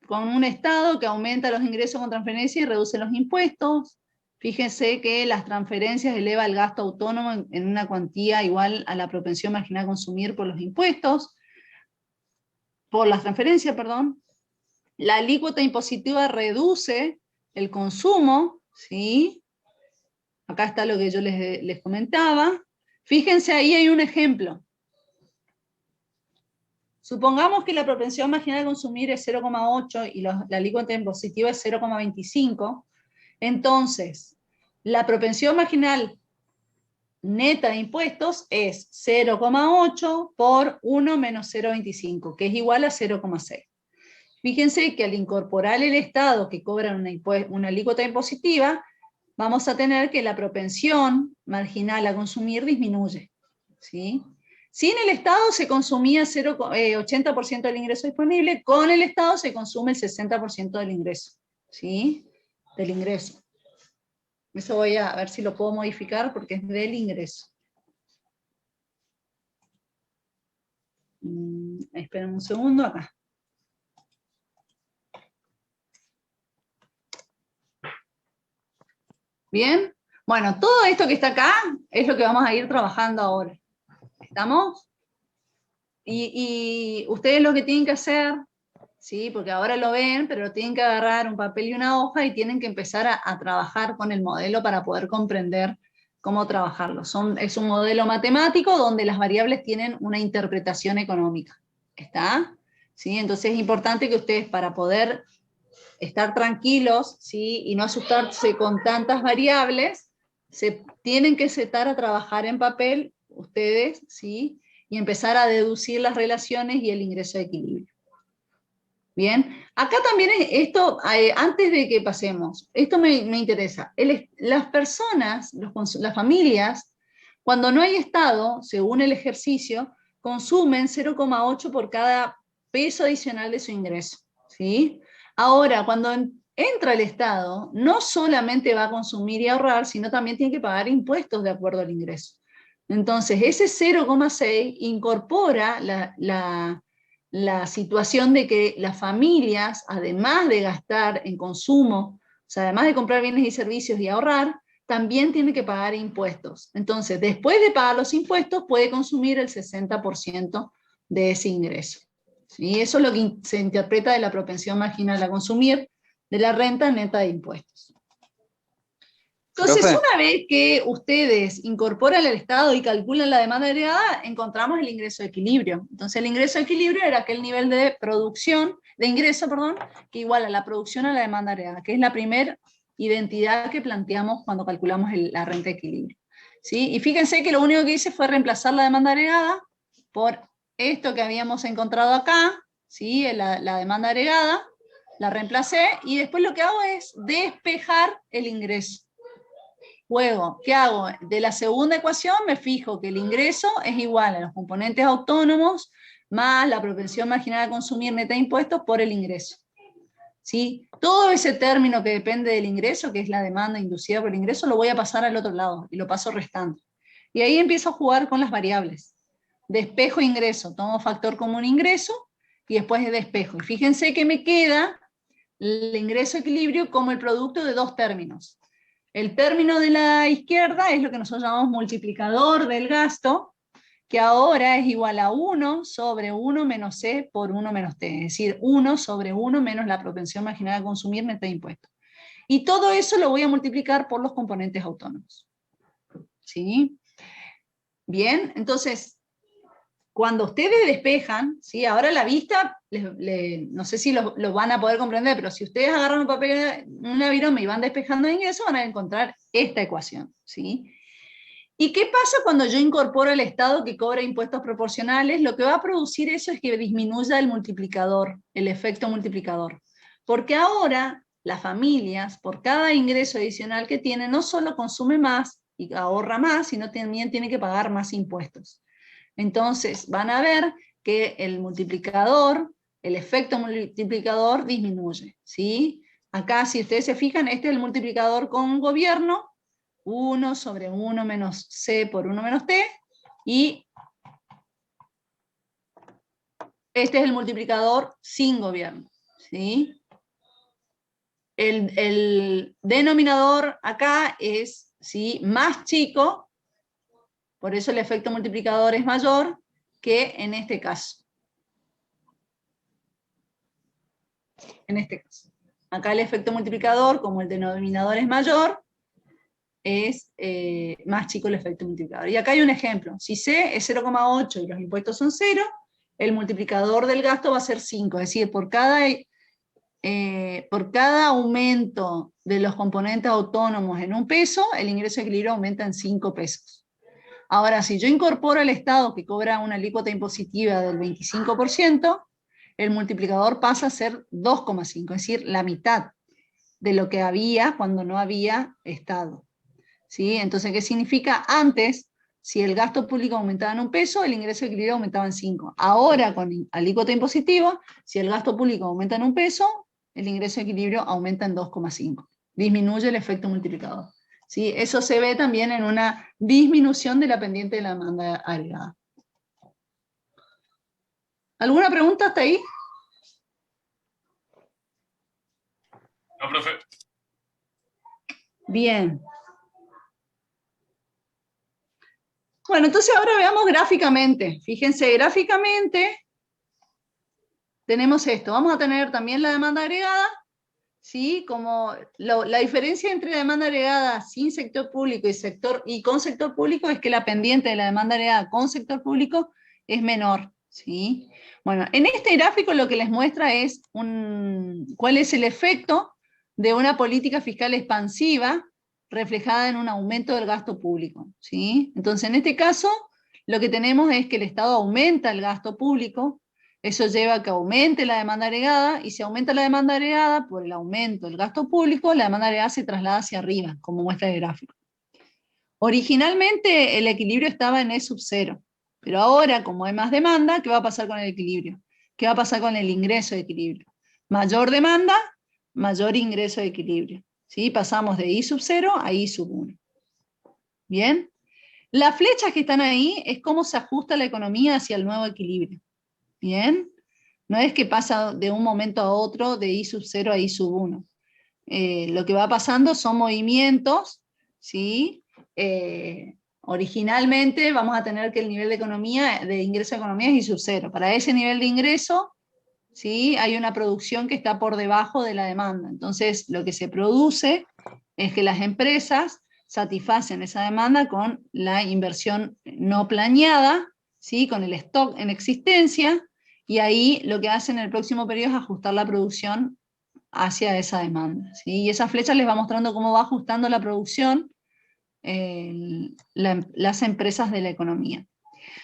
con un Estado que aumenta los ingresos con transferencia y reduce los impuestos. Fíjense que las transferencias eleva el gasto autónomo en una cuantía igual a la propensión marginal a consumir por los impuestos. por las transferencias, perdón, la alícuota impositiva reduce el consumo, ¿sí? Acá está lo que yo les comentaba. Fíjense, ahí hay un ejemplo. Supongamos que la propensión marginal a consumir es 0,8 y la alícuota impositiva es 0,25. Entonces, la propensión marginal neta de impuestos es 0,8 por 1 menos 0,25, que es igual a 0,6. Fíjense que al incorporar el Estado que cobra una alícuota impositiva, vamos a tener que la propensión marginal a consumir disminuye, ¿sí? Sin el Estado se consumía 80% del ingreso disponible, con el Estado se consume el 60% del ingreso, ¿sí? Del ingreso. Eso voy a ver si lo puedo modificar porque es del ingreso. Esperen un segundo acá. ¿Bien? Bueno, todo esto que está acá es lo que vamos a ir trabajando ahora. ¿Estamos? Y ustedes lo que tienen que hacer, ¿sí? Porque ahora lo ven, pero tienen que agarrar un papel y una hoja y tienen que empezar a trabajar con el modelo para poder comprender cómo trabajarlo. Es un modelo matemático donde las variables tienen una interpretación económica. ¿Está? ¿Sí? Entonces es importante que ustedes, para poder estar tranquilos, ¿sí? Y no asustarse con tantas variables, se tienen que sentar a trabajar en papel ustedes, ¿sí? Y empezar a deducir las relaciones y el ingreso de equilibrio. Bien, acá también esto, antes de que pasemos, esto me interesa. Las personas, las familias, cuando no hay Estado, según el ejercicio, consumen 0,8 por cada peso adicional de su ingreso, ¿sí? Ahora, cuando entra el Estado, no solamente va a consumir y ahorrar, sino también tiene que pagar impuestos de acuerdo al ingreso. Entonces, ese 0,6 incorpora la situación de que las familias, además de gastar en consumo, o sea, además de comprar bienes y servicios y ahorrar, también tienen que pagar impuestos. Entonces, después de pagar los impuestos, puede consumir el 60% de ese ingreso. ¿Sí? Eso es lo que se interpreta de la propensión marginal a consumir de la renta neta de impuestos. Entonces, Profe. una vez que ustedes incorporan el Estado y calculan la demanda agregada, encontramos el ingreso de equilibrio. Entonces, el ingreso de equilibrio era aquel nivel de producción, de ingreso, perdón, que iguala la producción a la demanda agregada, que es la primera identidad que planteamos cuando calculamos la renta de equilibrio. ¿Sí? Y fíjense que lo único que hice fue reemplazar la demanda agregada por esto que habíamos encontrado acá, ¿sí? La demanda agregada, la reemplacé, y después lo que hago es despejar el ingreso. Luego, ¿qué hago? De la segunda ecuación me fijo que el ingreso es igual a los componentes autónomos más la propensión marginal a consumir neta de impuestos por el ingreso. ¿Sí? Todo ese término que depende del ingreso, que es la demanda inducida por el ingreso, lo voy a pasar al otro lado y lo paso restando. Y ahí empiezo a jugar con las variables. Despejo ingreso, tomo factor común ingreso y después despejo. Y fíjense que me queda el ingreso equilibrio como el producto de dos términos. El término de la izquierda es lo que nosotros llamamos multiplicador del gasto, que ahora es igual a 1 sobre 1 menos C por 1 menos T, es decir, 1 sobre 1 menos la propensión marginal a consumir neta de impuestos. Y todo eso lo voy a multiplicar por los componentes autónomos. ¿Sí? Bien, entonces, cuando ustedes despejan, ¿sí? Ahora la vista, no sé si lo van a poder comprender, pero si ustedes agarran un papel, una viroma y van despejando el ingreso, van a encontrar esta ecuación. ¿Sí? ¿Y qué pasa cuando yo incorporo el Estado que cobra impuestos proporcionales? Lo que va a producir eso es que disminuya el multiplicador, el efecto multiplicador. Porque ahora las familias, por cada ingreso adicional que tienen, no solo consume más y ahorra más, sino también tiene que pagar más impuestos. Entonces van a ver que el multiplicador, el efecto multiplicador disminuye. ¿Sí? Acá, si ustedes se fijan, este es el multiplicador con gobierno, 1 sobre 1 menos C por 1 menos T, y este es el multiplicador sin gobierno. ¿Sí? El denominador acá es, ¿sí?, más chico, por eso el efecto multiplicador es mayor que en este caso. en este caso. Acá el efecto multiplicador, como el denominador es mayor, es más chico el efecto multiplicador. Y acá hay un ejemplo. Si C es 0,8 y los impuestos son 0, el multiplicador del gasto va a ser 5. Es decir, por cada aumento de los componentes autónomos en 1 peso, el ingreso de equilibrio aumenta en 5 pesos. Ahora, si yo incorporo al Estado, que cobra una alícuota impositiva del 25%, el multiplicador pasa a ser 2,5, es decir, la mitad de lo que había cuando no había Estado. ¿Sí? Entonces, ¿qué significa? Antes, si el gasto público aumentaba en 1 peso, el ingreso de equilibrio aumentaba en 5. Ahora, con alícuota impositiva, si el gasto público aumenta en 1 peso, el ingreso de equilibrio aumenta en 2,5. Disminuye el efecto multiplicador. ¿Sí? Eso se ve también en una disminución de la pendiente de la demanda agregada. ¿Alguna pregunta hasta ahí? No, profe. Bien. Bueno, entonces ahora veamos gráficamente. Fíjense, gráficamente tenemos esto. Vamos a tener también la demanda agregada, ¿sí? Como la diferencia entre demanda agregada sin sector público y con sector público es que la pendiente de la demanda agregada con sector público es menor, ¿sí? Bueno, en este gráfico lo que les muestra es cuál es el efecto de una política fiscal expansiva reflejada en un aumento del gasto público, ¿sí? Entonces, en este caso, lo que tenemos es que el Estado aumenta el gasto público, eso lleva a que aumente la demanda agregada, y si aumenta la demanda agregada por el aumento del gasto público, la demanda agregada se traslada hacia arriba, como muestra el gráfico. Originalmente el equilibrio estaba en E sub 0, pero ahora, como hay más demanda, ¿qué va a pasar con el equilibrio? ¿Qué va a pasar con el ingreso de equilibrio? Mayor demanda, mayor ingreso de equilibrio. ¿Sí? Pasamos de I sub 0 a I sub 1. ¿Bien? Las flechas que están ahí es cómo se ajusta la economía hacia el nuevo equilibrio. ¿Bien? No es que pasa de un momento a otro de I sub 0 a I sub 1. Lo que va pasando son movimientos, ¿sí? Originalmente vamos a tener que el nivel de ingreso de economía es I sub 0. Para ese nivel de ingreso, ¿sí? Hay una producción que está por debajo de la demanda. Entonces, lo que se produce es que las empresas satisfacen esa demanda con la inversión no planeada, ¿sí? Con el stock en existencia, y ahí lo que hacen en el próximo periodo es ajustar la producción hacia esa demanda, ¿sí? Y esa flecha les va mostrando cómo va ajustando la producción las empresas de la economía.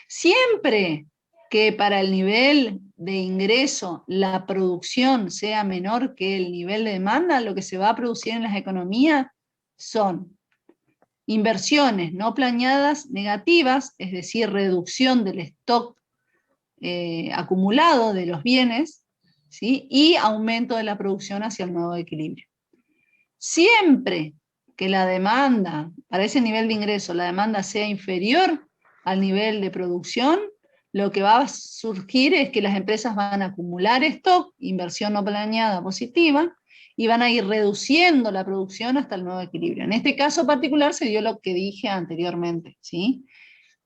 Siempre que para el nivel de ingreso la producción sea menor que el nivel de demanda, lo que se va a producir en las economías son inversiones no planeadas negativas, es decir, reducción del stock acumulado de los bienes, ¿sí? Y aumento de la producción hacia el nuevo equilibrio. Siempre que la demanda, para ese nivel de ingreso, la demanda sea inferior al nivel de producción, lo que va a surgir es que las empresas van a acumular stock, inversión no planeada positiva, y van a ir reduciendo la producción hasta el nuevo equilibrio. En este caso particular se dio lo que dije anteriormente, ¿sí?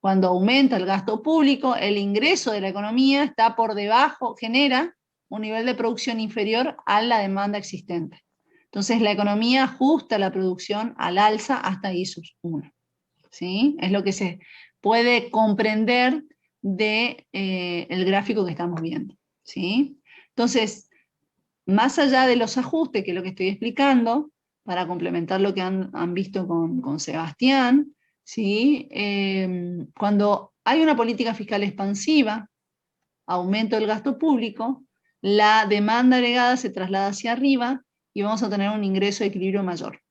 Cuando aumenta el gasto público, el ingreso de la economía está por debajo, genera un nivel de producción inferior a la demanda existente. Entonces la economía ajusta la producción al alza hasta I sub 1. ¿Sí? Es lo que se puede comprender del gráfico que estamos viendo. ¿Sí? Entonces, más allá de los ajustes, que es lo que estoy explicando, para complementar lo que han visto con Sebastián, ¿sí? Cuando hay una política fiscal expansiva, aumento del gasto público, la demanda agregada se traslada hacia arriba y vamos a tener un ingreso de equilibrio mayor.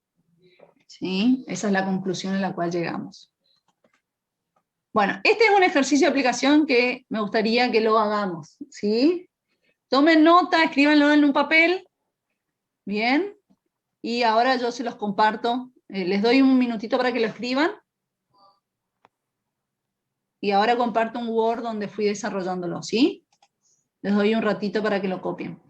¿Sí? Esa es la conclusión a la cual llegamos. Bueno, este es un ejercicio de aplicación que me gustaría que lo hagamos. ¿Sí? Tomen nota, escríbanlo en un papel. Bien. Y ahora yo se los comparto. Les doy un minutito para que lo escriban. Y ahora comparto un Word donde fui desarrollándolo. ¿Sí? Les doy un ratito para que lo copien.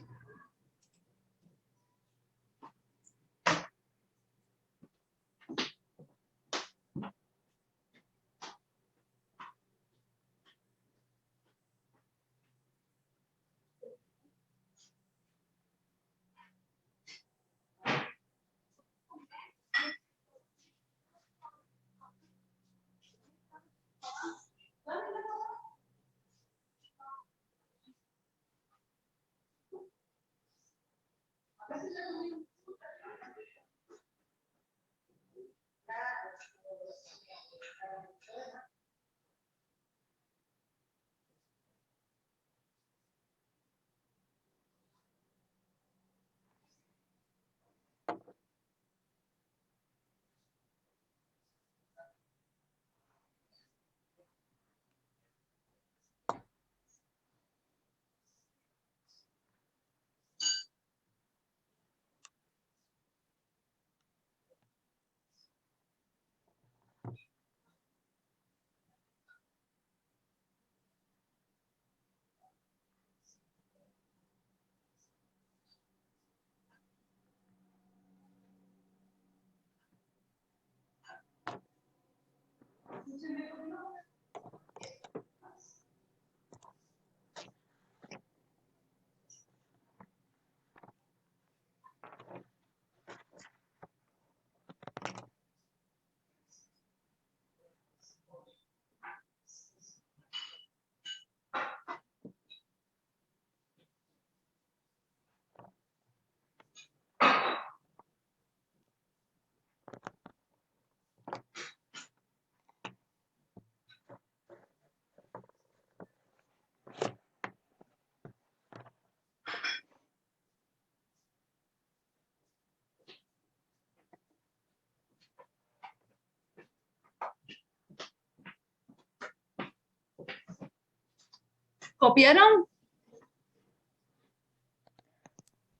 ¿Copiaron?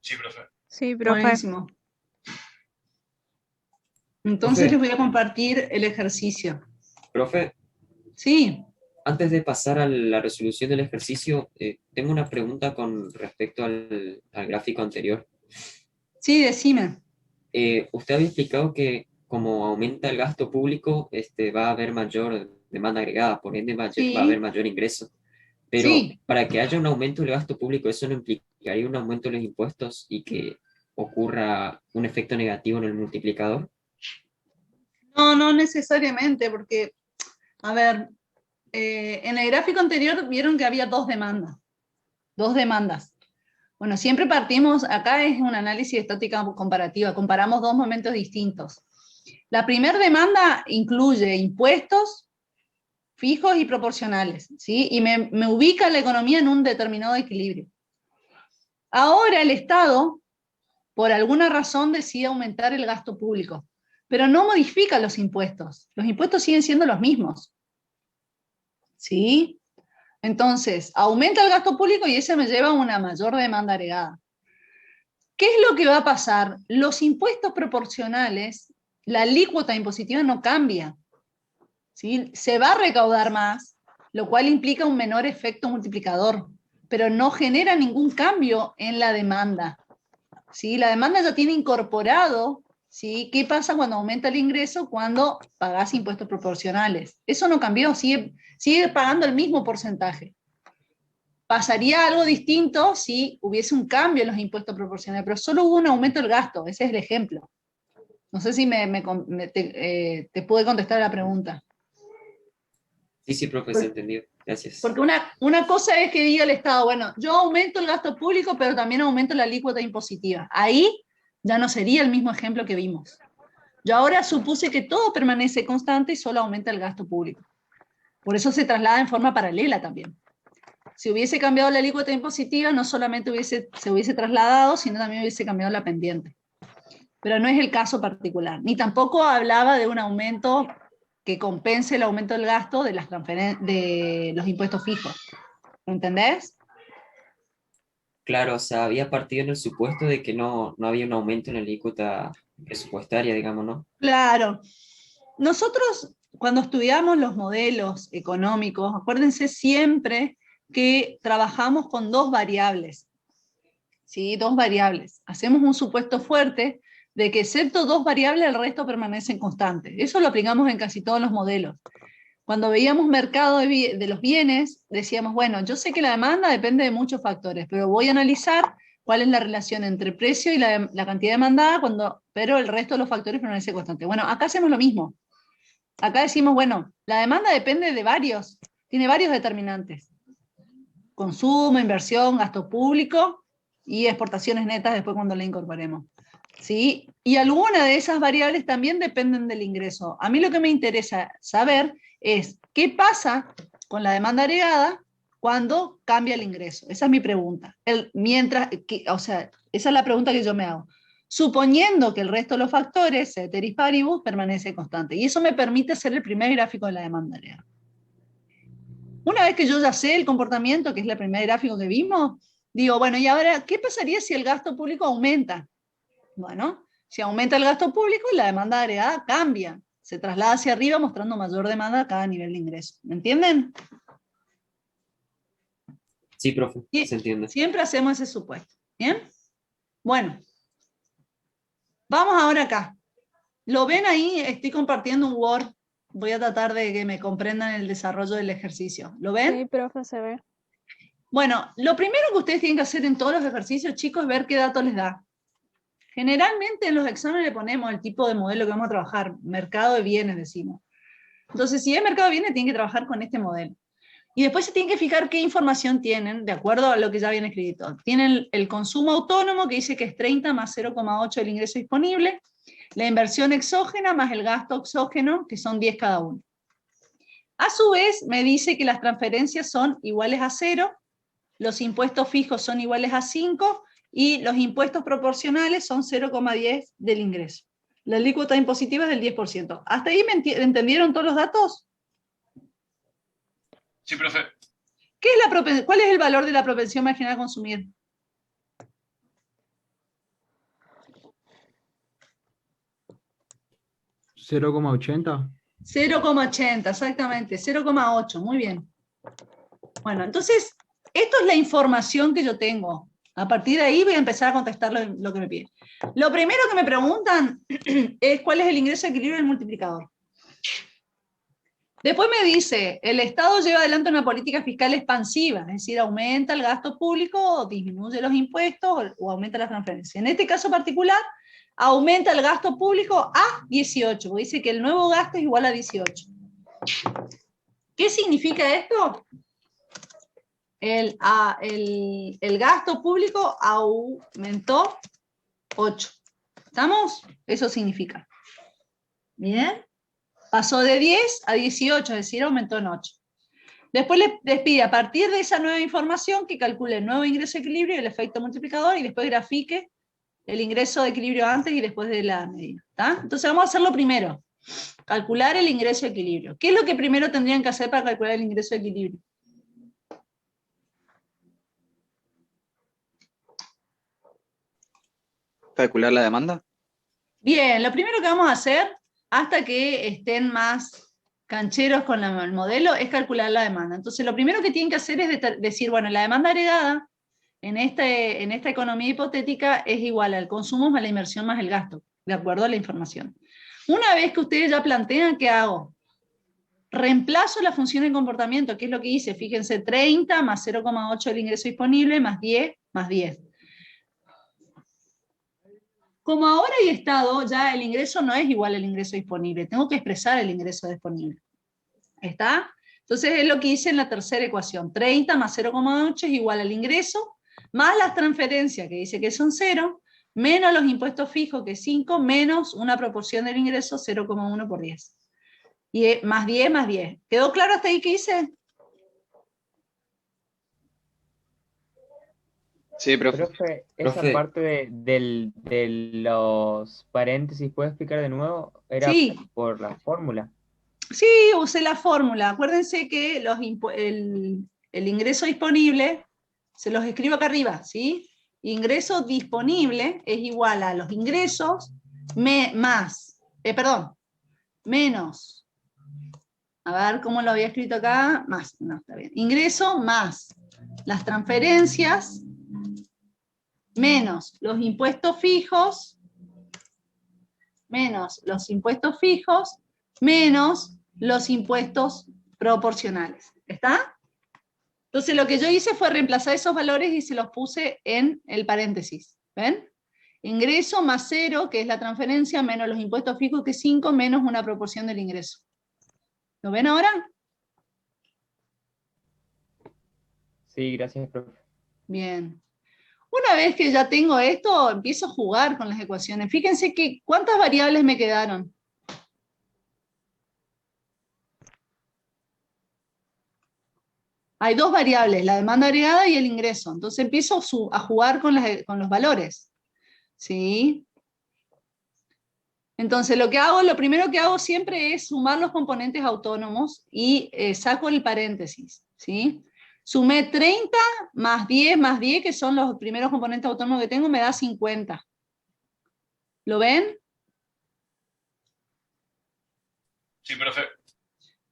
Sí, profe. Sí, profe. Buenísimo. Entonces Profe. les voy a compartir el ejercicio. Profe, Sí, antes de pasar a la resolución del ejercicio, tengo una pregunta con respecto al gráfico anterior. sí, decime. Usted había explicado que como aumenta el gasto público, va a haber mayor demanda agregada, por ende Sí. va a haber mayor ingreso. Pero Sí. para que haya un aumento del gasto público, ¿eso no implicaría un aumento de los impuestos y que ocurra un efecto negativo en el multiplicador? No, no necesariamente, porque, a ver, en el gráfico anterior vieron que había dos demandas. Dos demandas. Bueno, siempre partimos, acá es un análisis de estática comparativa, comparamos dos momentos distintos. La primera demanda incluye impuestos fijos y proporcionales, ¿sí? Y me ubica la economía en un determinado equilibrio. Ahora el Estado, por alguna razón, decide aumentar el gasto público, pero no modifica los impuestos. Los impuestos siguen siendo los mismos, ¿sí? Entonces, aumenta el gasto público y ese me lleva a una mayor demanda agregada. ¿Qué es lo que va a pasar? Los impuestos proporcionales, la alícuota impositiva no cambia, ¿sí? Se va a recaudar más, lo cual implica un menor efecto multiplicador, pero no genera ningún cambio en la demanda, ¿sí? La demanda ya tiene incorporado, ¿sí? ¿Qué pasa cuando aumenta el ingreso? Cuando pagás impuestos proporcionales. Eso no cambió, sigue pagando el mismo porcentaje. Pasaría algo distinto si hubiese un cambio en los impuestos proporcionales, pero solo hubo un aumento del gasto, ese es el ejemplo. No sé si te pude contestar la pregunta. Sí, profe, se entendió. Gracias. Porque una cosa es que diga el Estado, bueno, yo aumento el gasto público, pero también aumento la alícuota impositiva. Ahí ya no sería el mismo ejemplo que vimos. Yo ahora supuse que todo permanece constante y solo aumenta el gasto público. Por eso se traslada en forma paralela también. Si hubiese cambiado la alícuota impositiva, no solamente se hubiese trasladado, sino también hubiese cambiado la pendiente. Pero no es el caso particular. Ni tampoco hablaba de un aumento que compense el aumento del gasto de los impuestos fijos. ¿Entendés? Claro, o sea, había partido en el supuesto de que no había un aumento en la alícuota presupuestaria, digamos, ¿no? Claro. Nosotros, cuando estudiamos los modelos económicos, acuérdense siempre que trabajamos con dos variables. ¿Sí? Dos variables. Hacemos un supuesto fuerte de que excepto dos variables el resto permanecen constantes. Eso lo aplicamos en casi todos los modelos. Cuando veíamos mercado de los bienes, decíamos, bueno, yo sé que la demanda depende de muchos factores, pero voy a analizar cuál es la relación entre precio y la cantidad demandada, pero el resto de los factores permanece constante. Bueno, acá hacemos lo mismo. Acá decimos, bueno, la demanda depende de tiene varios determinantes. Consumo, inversión, gasto público y exportaciones netas después cuando la incorporemos. ¿Sí? Y algunas de esas variables también dependen del ingreso. A mí lo que me interesa saber es qué pasa con la demanda agregada cuando cambia el ingreso. Esa es mi pregunta. Esa es la pregunta que yo me hago. Suponiendo que el resto de los factores, ceteris paribus, permanece constante. Y eso me permite hacer el primer gráfico de la demanda agregada. Una vez que yo ya sé el comportamiento, que es el primer gráfico que vimos, digo, bueno, y ahora, ¿qué pasaría si el gasto público aumenta? Bueno, si aumenta el gasto público, la demanda agregada cambia. Se traslada hacia arriba mostrando mayor demanda a cada nivel de ingreso. ¿Me entienden? Sí, profe, se entiende. Siempre hacemos ese supuesto. ¿Bien? Bueno. Vamos ahora acá. ¿Lo ven ahí? Estoy compartiendo un Word. Voy a tratar de que me comprendan el desarrollo del ejercicio. ¿Lo ven? Sí, profe, se ve. Bueno, lo primero que ustedes tienen que hacer en todos los ejercicios, chicos, es ver qué datos les da. Generalmente en los exámenes le ponemos el tipo de modelo que vamos a trabajar, mercado de bienes decimos. Entonces, si es mercado de bienes, tienen que trabajar con este modelo. Y después se tienen que fijar qué información tienen, de acuerdo a lo que ya viene escrito. Tienen el consumo autónomo, que dice que es 30 más 0,8 del ingreso disponible, la inversión exógena más el gasto exógeno, que son 10 cada uno. A su vez, me dice que las transferencias son iguales a 0, los impuestos fijos son iguales a 5, y los impuestos proporcionales son 0,10 del ingreso. La alícuota impositiva es del 10%. ¿Hasta ahí me entendieron todos los datos? Sí, profe. ¿Cuál es el valor de la propensión marginal a consumir? ¿0,80? 0,80, exactamente, 0,8, muy bien. Bueno, entonces, esto es la información que yo tengo. A partir de ahí voy a empezar a contestar lo que me piden. Lo primero que me preguntan es cuál es el ingreso de equilibrio del multiplicador. Después me dice, el Estado lleva adelante una política fiscal expansiva, es decir, aumenta el gasto público, disminuye los impuestos o aumenta la transferencia. En este caso particular, aumenta el gasto público a 18, porque dice que el nuevo gasto es igual a 18. ¿Qué significa esto? El gasto público aumentó 8. ¿Estamos? Eso significa. ¿Bien? Pasó de 10 a 18, es decir, aumentó en 8. Después les pide, a partir de esa nueva información, que calcule el nuevo ingreso de equilibrio y el efecto multiplicador, y después grafique el ingreso de equilibrio antes y después de la medida. ¿Está? Entonces vamos a hacerlo primero. Calcular el ingreso de equilibrio. ¿Qué es lo que primero tendrían que hacer para calcular el ingreso de equilibrio? ¿Calcular la demanda? Bien, lo primero que vamos a hacer, hasta que estén más cancheros con el modelo, es calcular la demanda. Entonces lo primero que tienen que hacer es decir, bueno, la demanda agregada en esta economía hipotética es igual al consumo más la inversión más el gasto, de acuerdo a la información. Una vez que ustedes ya plantean, ¿qué hago? Reemplazo la función de comportamiento, que es lo que hice, fíjense, 30 más 0,8 el ingreso disponible, más 10, más 10. Como ahora hay estado, ya el ingreso no es igual al ingreso disponible, tengo que expresar el ingreso disponible. ¿Está? Entonces es lo que hice en la tercera ecuación, 30 más 0,8 es igual al ingreso, más las transferencias, que dice que son 0, menos los impuestos fijos, que es 5, menos una proporción del ingreso, 0,1 por 10. Y más 10, más 10. ¿Quedó claro hasta ahí qué hice? Sí, profe. Profe, esa Profe. parte de los paréntesis, ¿puede explicar de nuevo? Era Sí. por la fórmula. Sí, usé la fórmula. Acuérdense que el ingreso disponible, se los escribo acá arriba, ¿sí? Ingreso disponible es igual a los ingresos menos, a ver cómo lo había escrito acá, más, no, está bien. Ingreso más las transferencias menos los impuestos fijos, menos los impuestos proporcionales. ¿Está? Entonces lo que yo hice fue reemplazar esos valores y se los puse en el paréntesis. ¿Ven? Ingreso más 0, que es la transferencia, menos los impuestos fijos, que es 5, menos una proporción del ingreso. ¿Lo ven ahora? Sí, gracias, profe. Bien. Una vez que ya tengo esto, empiezo a jugar con las ecuaciones. Fíjense que ¿cuántas variables me quedaron? Hay dos variables, la demanda agregada y el ingreso. Entonces empiezo a jugar con los valores. ¿Sí? Entonces lo primero que hago siempre es sumar los componentes autónomos y saco el paréntesis. ¿Sí? Sumé 30 más 10, que son los primeros componentes autónomos que tengo, me da 50. ¿Lo ven? Sí, profe.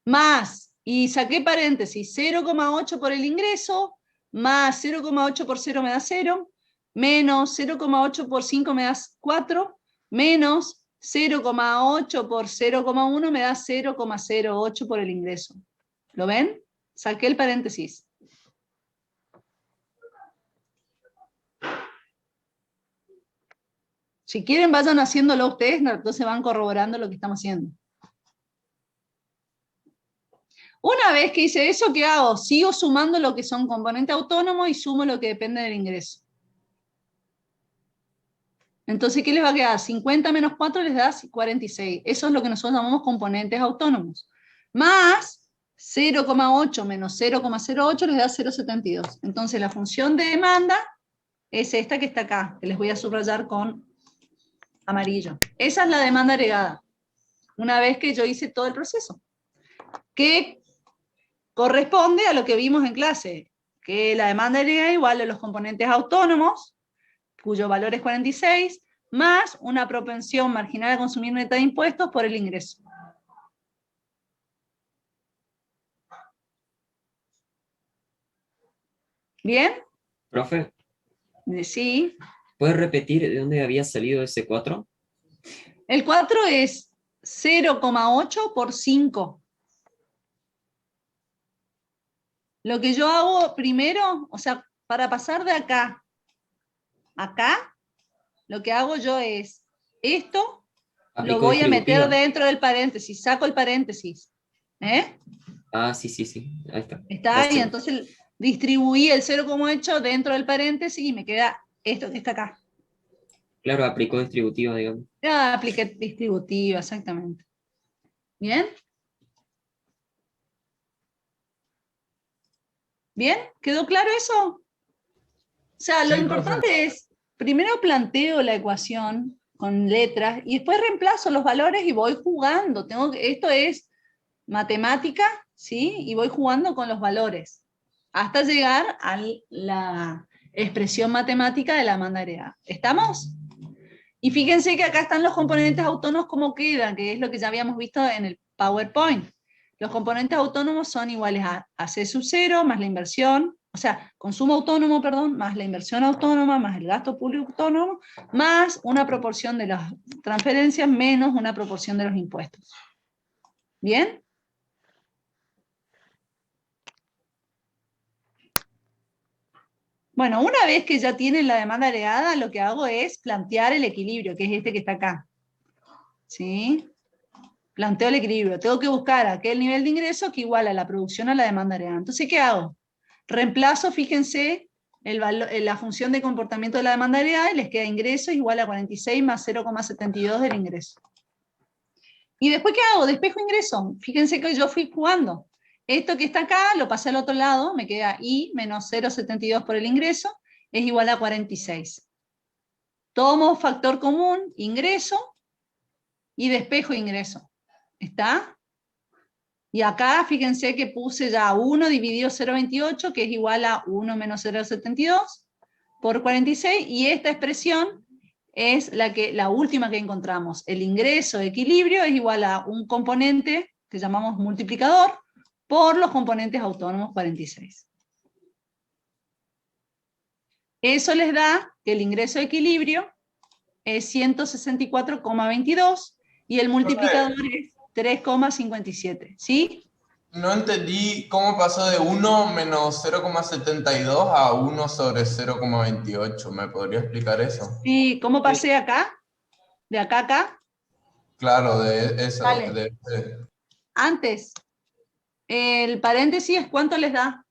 Más, y saqué paréntesis, 0,8 por el ingreso, más 0,8 por 0 me da 0, menos 0,8 por 5 me da 4, menos 0,8 por 0,1 me da 0,08 por el ingreso. ¿Lo ven? Saqué el paréntesis. Si quieren, vayan haciéndolo ustedes, entonces van corroborando lo que estamos haciendo. Una vez que hice eso, ¿qué hago? Sigo sumando lo que son componentes autónomos y sumo lo que depende del ingreso. Entonces, ¿qué les va a quedar? 50 menos 4 les da 46. Eso es lo que nosotros llamamos componentes autónomos. Más 0,8 menos 0,08 les da 0,72. Entonces, la función de demanda es esta que está acá, que les voy a subrayar con amarillo. Esa es la demanda agregada. Una vez que yo hice todo el proceso. ¿Qué corresponde a lo que vimos en clase, que la demanda agregada igual a los componentes autónomos, cuyo valor es 46, más una propensión marginal a consumir neta de impuestos por el ingreso. ¿Bien? Profe, Sí. ¿puedes repetir de dónde había salido ese 4? El 4 es 0,8 por 5. Lo que yo hago primero, o sea, para pasar de acá a acá, lo que hago yo es, esto lo voy a meter dentro del paréntesis, saco el paréntesis. ¿Eh? Ah, sí, ahí está. Está ahí, entonces distribuí el 0,8 dentro del paréntesis y me queda esto que está acá. Claro, aplicó distributiva, digamos. Ya apliqué distributiva, exactamente. ¿Bien? ¿Bien? ¿Quedó claro eso? O sea, lo Sí, importante es, primero planteo la ecuación con letras y después reemplazo los valores y voy jugando. Esto es matemática, ¿sí? Y voy jugando con los valores hasta llegar a la expresión matemática de la demanda agregada. ¿Estamos? Y fíjense que acá están los componentes autónomos como quedan, que es lo que ya habíamos visto en el PowerPoint. Los componentes autónomos son iguales a C sub 0 más la inversión, o sea, consumo autónomo, perdón, más la inversión autónoma, más el gasto público autónomo, más una proporción de las transferencias, menos una proporción de los impuestos. ¿Bien? Bueno, una vez que ya tienen la demanda agregada, lo que hago es plantear el equilibrio, que es este que está acá. ¿Sí? Planteo el equilibrio. Tengo que buscar aquel nivel de ingreso que iguala la producción a la demanda agregada. Entonces, ¿qué hago? Reemplazo, fíjense, la función de comportamiento de la demanda agregada y les queda ingreso igual a 46 más 0,72 del ingreso. ¿Y después qué hago? Despejo ingreso. Fíjense que yo fui jugando. Esto que está acá lo pasé al otro lado, me queda I menos 0,72 por el ingreso, es igual a 46. Tomo factor común, ingreso, y despejo ingreso. ¿Está? Y acá fíjense que puse ya 1 dividido 0,28, que es igual a 1 menos 0,72 por 46, y esta expresión es la última que encontramos. El ingreso de equilibrio es igual a un componente que llamamos multiplicador por los componentes autónomos 46. Eso les da que el ingreso de equilibrio es 164,22 y el multiplicador es 3,57. ¿Sí? No entendí cómo pasó de 1 menos 0,72 a 1 sobre 0,28. ¿Me podría explicar eso? Sí, ¿cómo pasé acá? ¿De acá a acá? Claro, de eso. Vale. Antes, el paréntesis, ¿cuánto les da?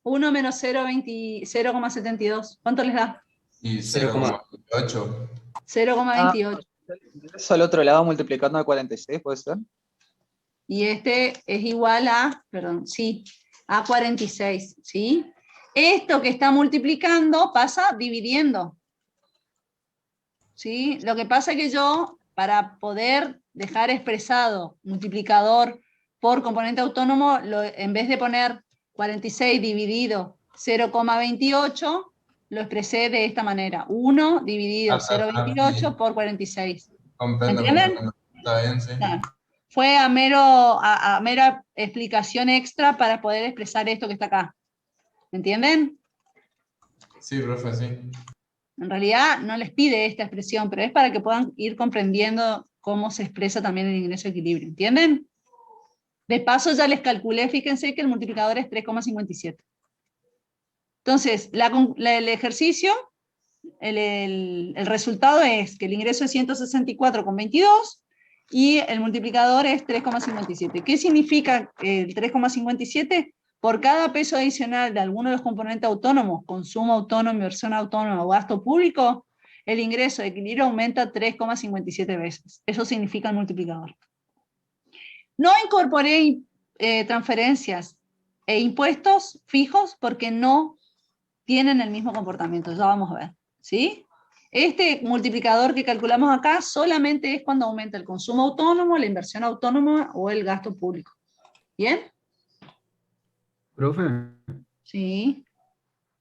1 menos 0,72. ¿Cuánto les da? Y 0,28. 0,28. Eso al otro lado multiplicando a 46, ¿puede ser? Y este es igual a, perdón, sí, a 46, ¿sí? Esto que está multiplicando pasa dividiendo. ¿Sí? Lo que pasa es que yo, para poder dejar expresado multiplicador por componente autónomo, en vez de poner 46 dividido 0,28, lo expresé de esta manera. 1 dividido 0,28 por 46. Comprendo, ¿Entienden? comprendo. Está bien, sí. Claro. Fue a mera explicación extra para poder expresar esto que está acá. ¿Entienden? Sí, profe, sí. En realidad no les pide esta expresión, pero es para que puedan ir comprendiendo cómo se expresa también el ingreso de equilibrio. ¿Entienden? De paso ya les calculé, fíjense que el multiplicador es 3,57. Entonces, el ejercicio, el resultado es que el ingreso es 164,22 y el multiplicador es 3,57. ¿Qué significa el 3,57? Por cada peso adicional de alguno de los componentes autónomos, consumo autónomo, inversión autónoma o gasto público, el ingreso de equilibrio aumenta 3,57 veces. Eso significa el multiplicador. No incorporé transferencias e impuestos fijos porque no tienen el mismo comportamiento. Ya vamos a ver. ¿Sí? Este multiplicador que calculamos acá solamente es cuando aumenta el consumo autónomo, la inversión autónoma o el gasto público. ¿Bien? Profe, Sí.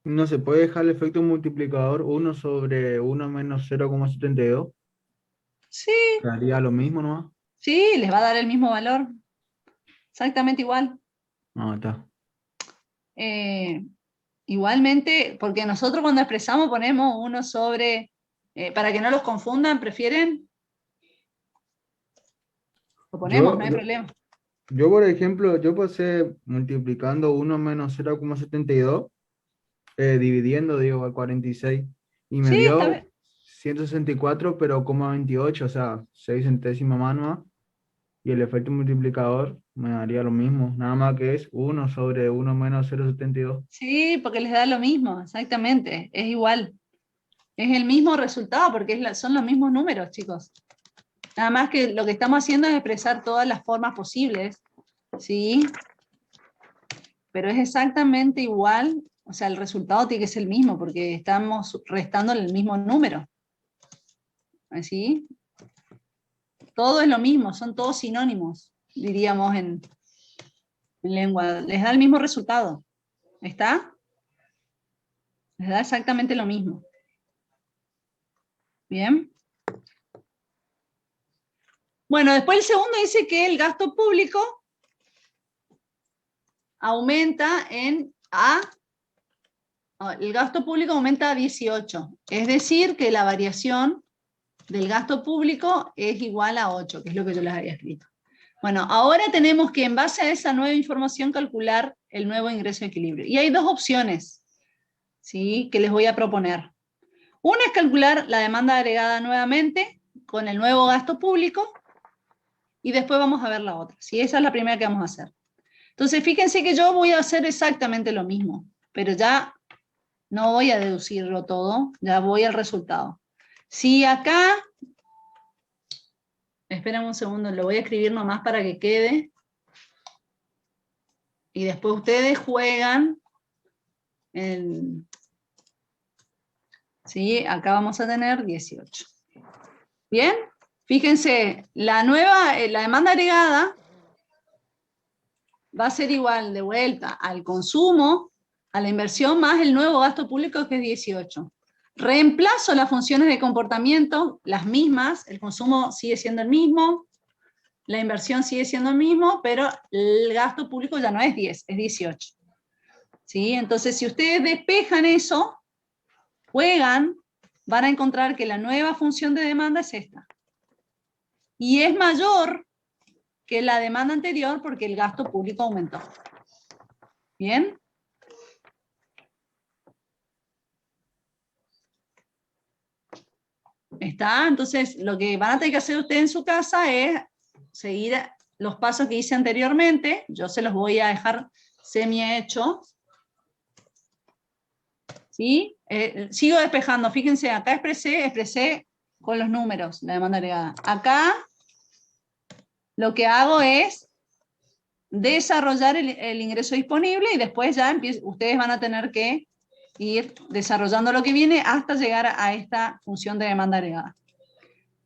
¿no se puede dejar el efecto multiplicador 1 sobre 1 menos 0,72? Sí, Daría lo mismo, ¿no? sí, les va a dar el mismo valor. Exactamente igual. Ah, está. Igualmente, porque nosotros cuando expresamos ponemos 1 sobre, para que no los confundan, ¿prefieren? Lo ponemos, no hay problema. Yo, por ejemplo, yo pasé multiplicando 1 menos 0,72, dividiendo, digo, al 46, y me Sí, está dio bien. 164, pero 0,28, o sea, 6 centésimas más, y el efecto multiplicador me daría lo mismo, nada más que es 1 sobre 1 menos 0,72. Sí, porque les da lo mismo, exactamente, es igual. Es el mismo resultado porque son los mismos números, chicos. Nada más que lo que estamos haciendo es expresar todas las formas posibles, ¿sí? Pero es exactamente igual, o sea, el resultado tiene que ser el mismo porque estamos restando el mismo número. ¿Así? Todo es lo mismo, son todos sinónimos, diríamos en lengua. Les da el mismo resultado. ¿Está? Les da exactamente lo mismo. ¿Bien? Bueno, después el segundo dice que el gasto público aumenta el gasto público aumenta a 18. Es decir, que la variación del gasto público es igual a 8, que es lo que yo les había escrito. Bueno, ahora tenemos que en base a esa nueva información calcular el nuevo ingreso de equilibrio. Y hay dos opciones, ¿sí?, que les voy a proponer. Una es calcular la demanda agregada nuevamente con el nuevo gasto público y después vamos a ver la otra. ¿Sí? Esa es la primera que vamos a hacer. Entonces, fíjense que yo voy a hacer exactamente lo mismo, pero ya no voy a deducirlo todo, ya voy al resultado. Si acá, esperen un segundo, lo voy a escribir nomás para que quede, y después ustedes juegan, ¿sí? Acá vamos a tener 18. ¿Bien? Fíjense, la demanda agregada va a ser igual de vuelta al consumo, a la inversión más el nuevo gasto público que es 18. Reemplazo las funciones de comportamiento, las mismas, el consumo sigue siendo el mismo, la inversión sigue siendo el mismo, pero el gasto público ya no es 10, es 18. ¿Sí? Entonces, si ustedes despejan eso, juegan, van a encontrar que la nueva función de demanda es esta. Y es mayor que la demanda anterior porque el gasto público aumentó. ¿Bien? ¿Está? Entonces, lo que van a tener que hacer ustedes en su casa es seguir los pasos que hice anteriormente. Yo se los voy a dejar semi-hecho. ¿Sí? Sigo despejando. Fíjense, acá expresé con los números la demanda agregada. Acá lo que hago es desarrollar el ingreso disponible y después ya ustedes van a tener que ir desarrollando lo que viene hasta llegar a esta función de demanda agregada.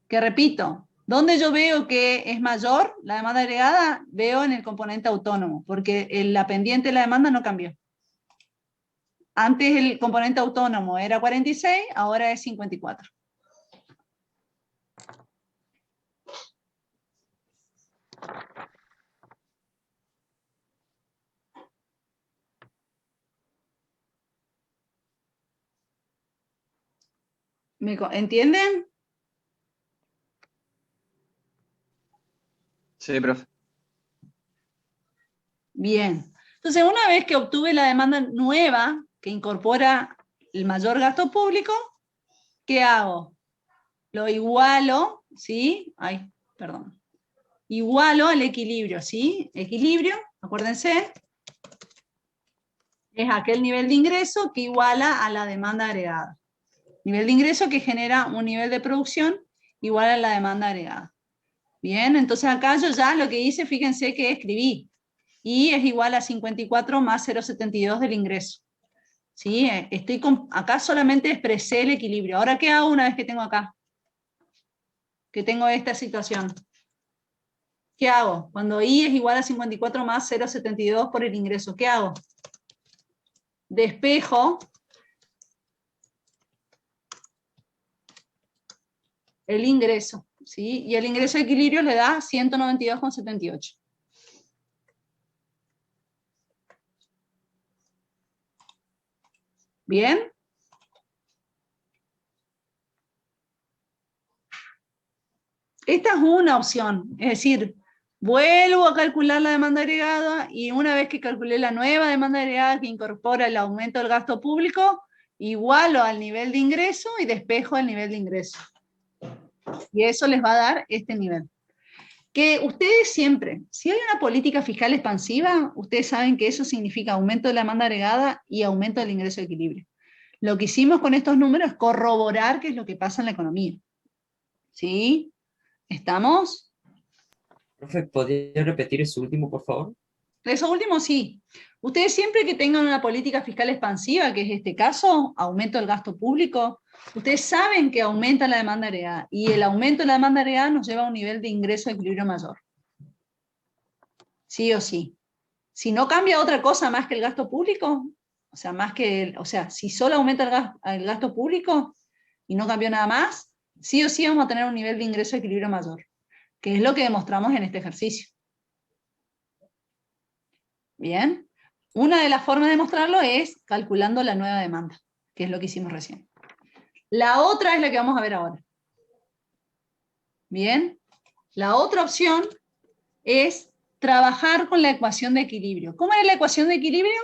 Que repito, donde yo veo que es mayor la demanda agregada, veo en el componente autónomo, porque la pendiente de la demanda no cambió. Antes el componente autónomo era 46, ahora es 54. ¿Entienden? Sí, profe. Bien. Entonces, una vez que obtuve la demanda nueva, que incorpora el mayor gasto público, ¿qué hago? Lo igualo, ¿sí? Ay, perdón. Igualo al equilibrio, ¿sí? Equilibrio, acuérdense, es aquel nivel de ingreso que iguala a la demanda agregada. Nivel de ingreso que genera un nivel de producción igual a la demanda agregada. Bien, entonces acá yo ya lo que hice, fíjense que escribí, y es igual a 54 más 0,72 del ingreso. ¿sí? Acá solamente expresé el equilibrio. Ahora, ¿qué hago una vez que tengo acá? Que tengo esta situación. ¿Qué hago? Cuando I es igual a 54 más 0,72 por el ingreso, ¿qué hago? Despejo el ingreso, ¿sí? Y el ingreso de equilibrio le da 192,78. ¿Bien? Esta es una opción, es decir, vuelvo a calcular la demanda agregada y una vez que calculé la nueva demanda agregada que incorpora el aumento del gasto público, igualo al nivel de ingreso y despejo el nivel de ingreso. Y eso les va a dar este nivel. Que ustedes siempre, si hay una política fiscal expansiva, ustedes saben que eso significa aumento de la demanda agregada y aumento del ingreso de equilibrio. Lo que hicimos con estos números es corroborar qué es lo que pasa en la economía. ¿Sí? ¿Estamos? Profe, ¿podría repetir eso último, por favor? Eso último sí. Ustedes siempre que tengan una política fiscal expansiva, que es este caso, aumento del gasto público, ustedes saben que aumenta la demanda agregada, y el aumento de la demanda agregada nos lleva a un nivel de ingreso de equilibrio mayor. Sí o sí. Si no cambia otra cosa más que el gasto público, si solo aumenta el gasto público y no cambió nada más, sí o sí vamos a tener un nivel de ingreso de equilibrio mayor, que es lo que demostramos en este ejercicio. Bien. Una de las formas de demostrarlo es calculando la nueva demanda, que es lo que hicimos recién. La otra es la que vamos a ver ahora. Bien. La otra opción es trabajar con la ecuación de equilibrio. ¿Cómo es la ecuación de equilibrio?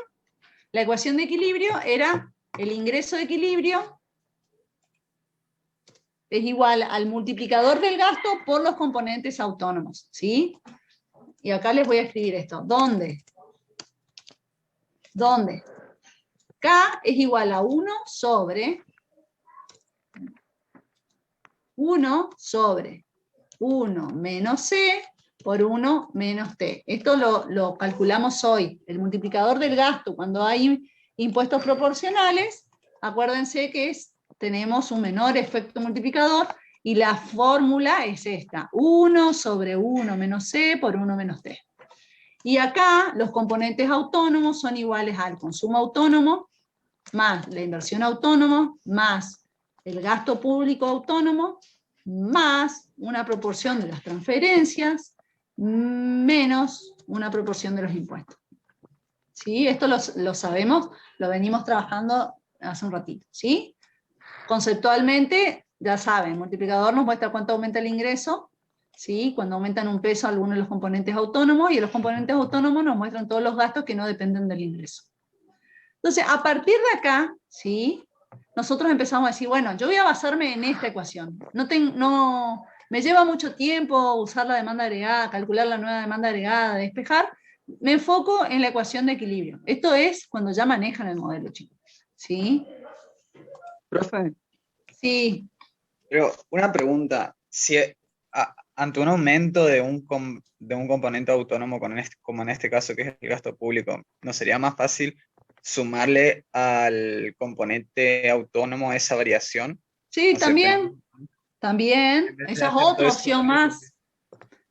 La ecuación de equilibrio era el ingreso de equilibrio es igual al multiplicador del gasto por los componentes autónomos, ¿sí? Y acá les voy a escribir esto. ¿Dónde? ¿Dónde? K es igual a 1 sobre 1 menos C por 1 menos T. Esto lo calculamos hoy. El multiplicador del gasto, cuando hay impuestos proporcionales, acuérdense que tenemos un menor efecto multiplicador, y la fórmula es esta: 1 sobre 1 menos C por 1 menos T. Y acá los componentes autónomos son iguales al consumo autónomo, más la inversión autónoma, más el gasto público autónomo, más una proporción de las transferencias, menos una proporción de los impuestos. ¿Sí? Esto lo sabemos, lo venimos trabajando hace un ratito. ¿Sí? Conceptualmente, ya saben, el multiplicador nos muestra cuánto aumenta el ingreso, ¿sí? Cuando aumentan un peso algunos de los componentes autónomos, y los componentes autónomos nos muestran todos los gastos que no dependen del ingreso. Entonces, a partir de acá, ¿sí? Nosotros empezamos a decir, bueno, yo voy a basarme en esta ecuación. Me lleva mucho tiempo usar la demanda agregada, calcular la nueva demanda agregada, despejar. Me enfoco en la ecuación de equilibrio. Esto es cuando ya manejan el modelo, chicos. ¿Sí? Profe. Sí. Pero una pregunta, si ante un aumento de un componente autónomo, como en este caso que es el gasto público, ¿no sería más fácil sumarle al componente autónomo esa variación? Sí, O sea, también, esa es otra opción más.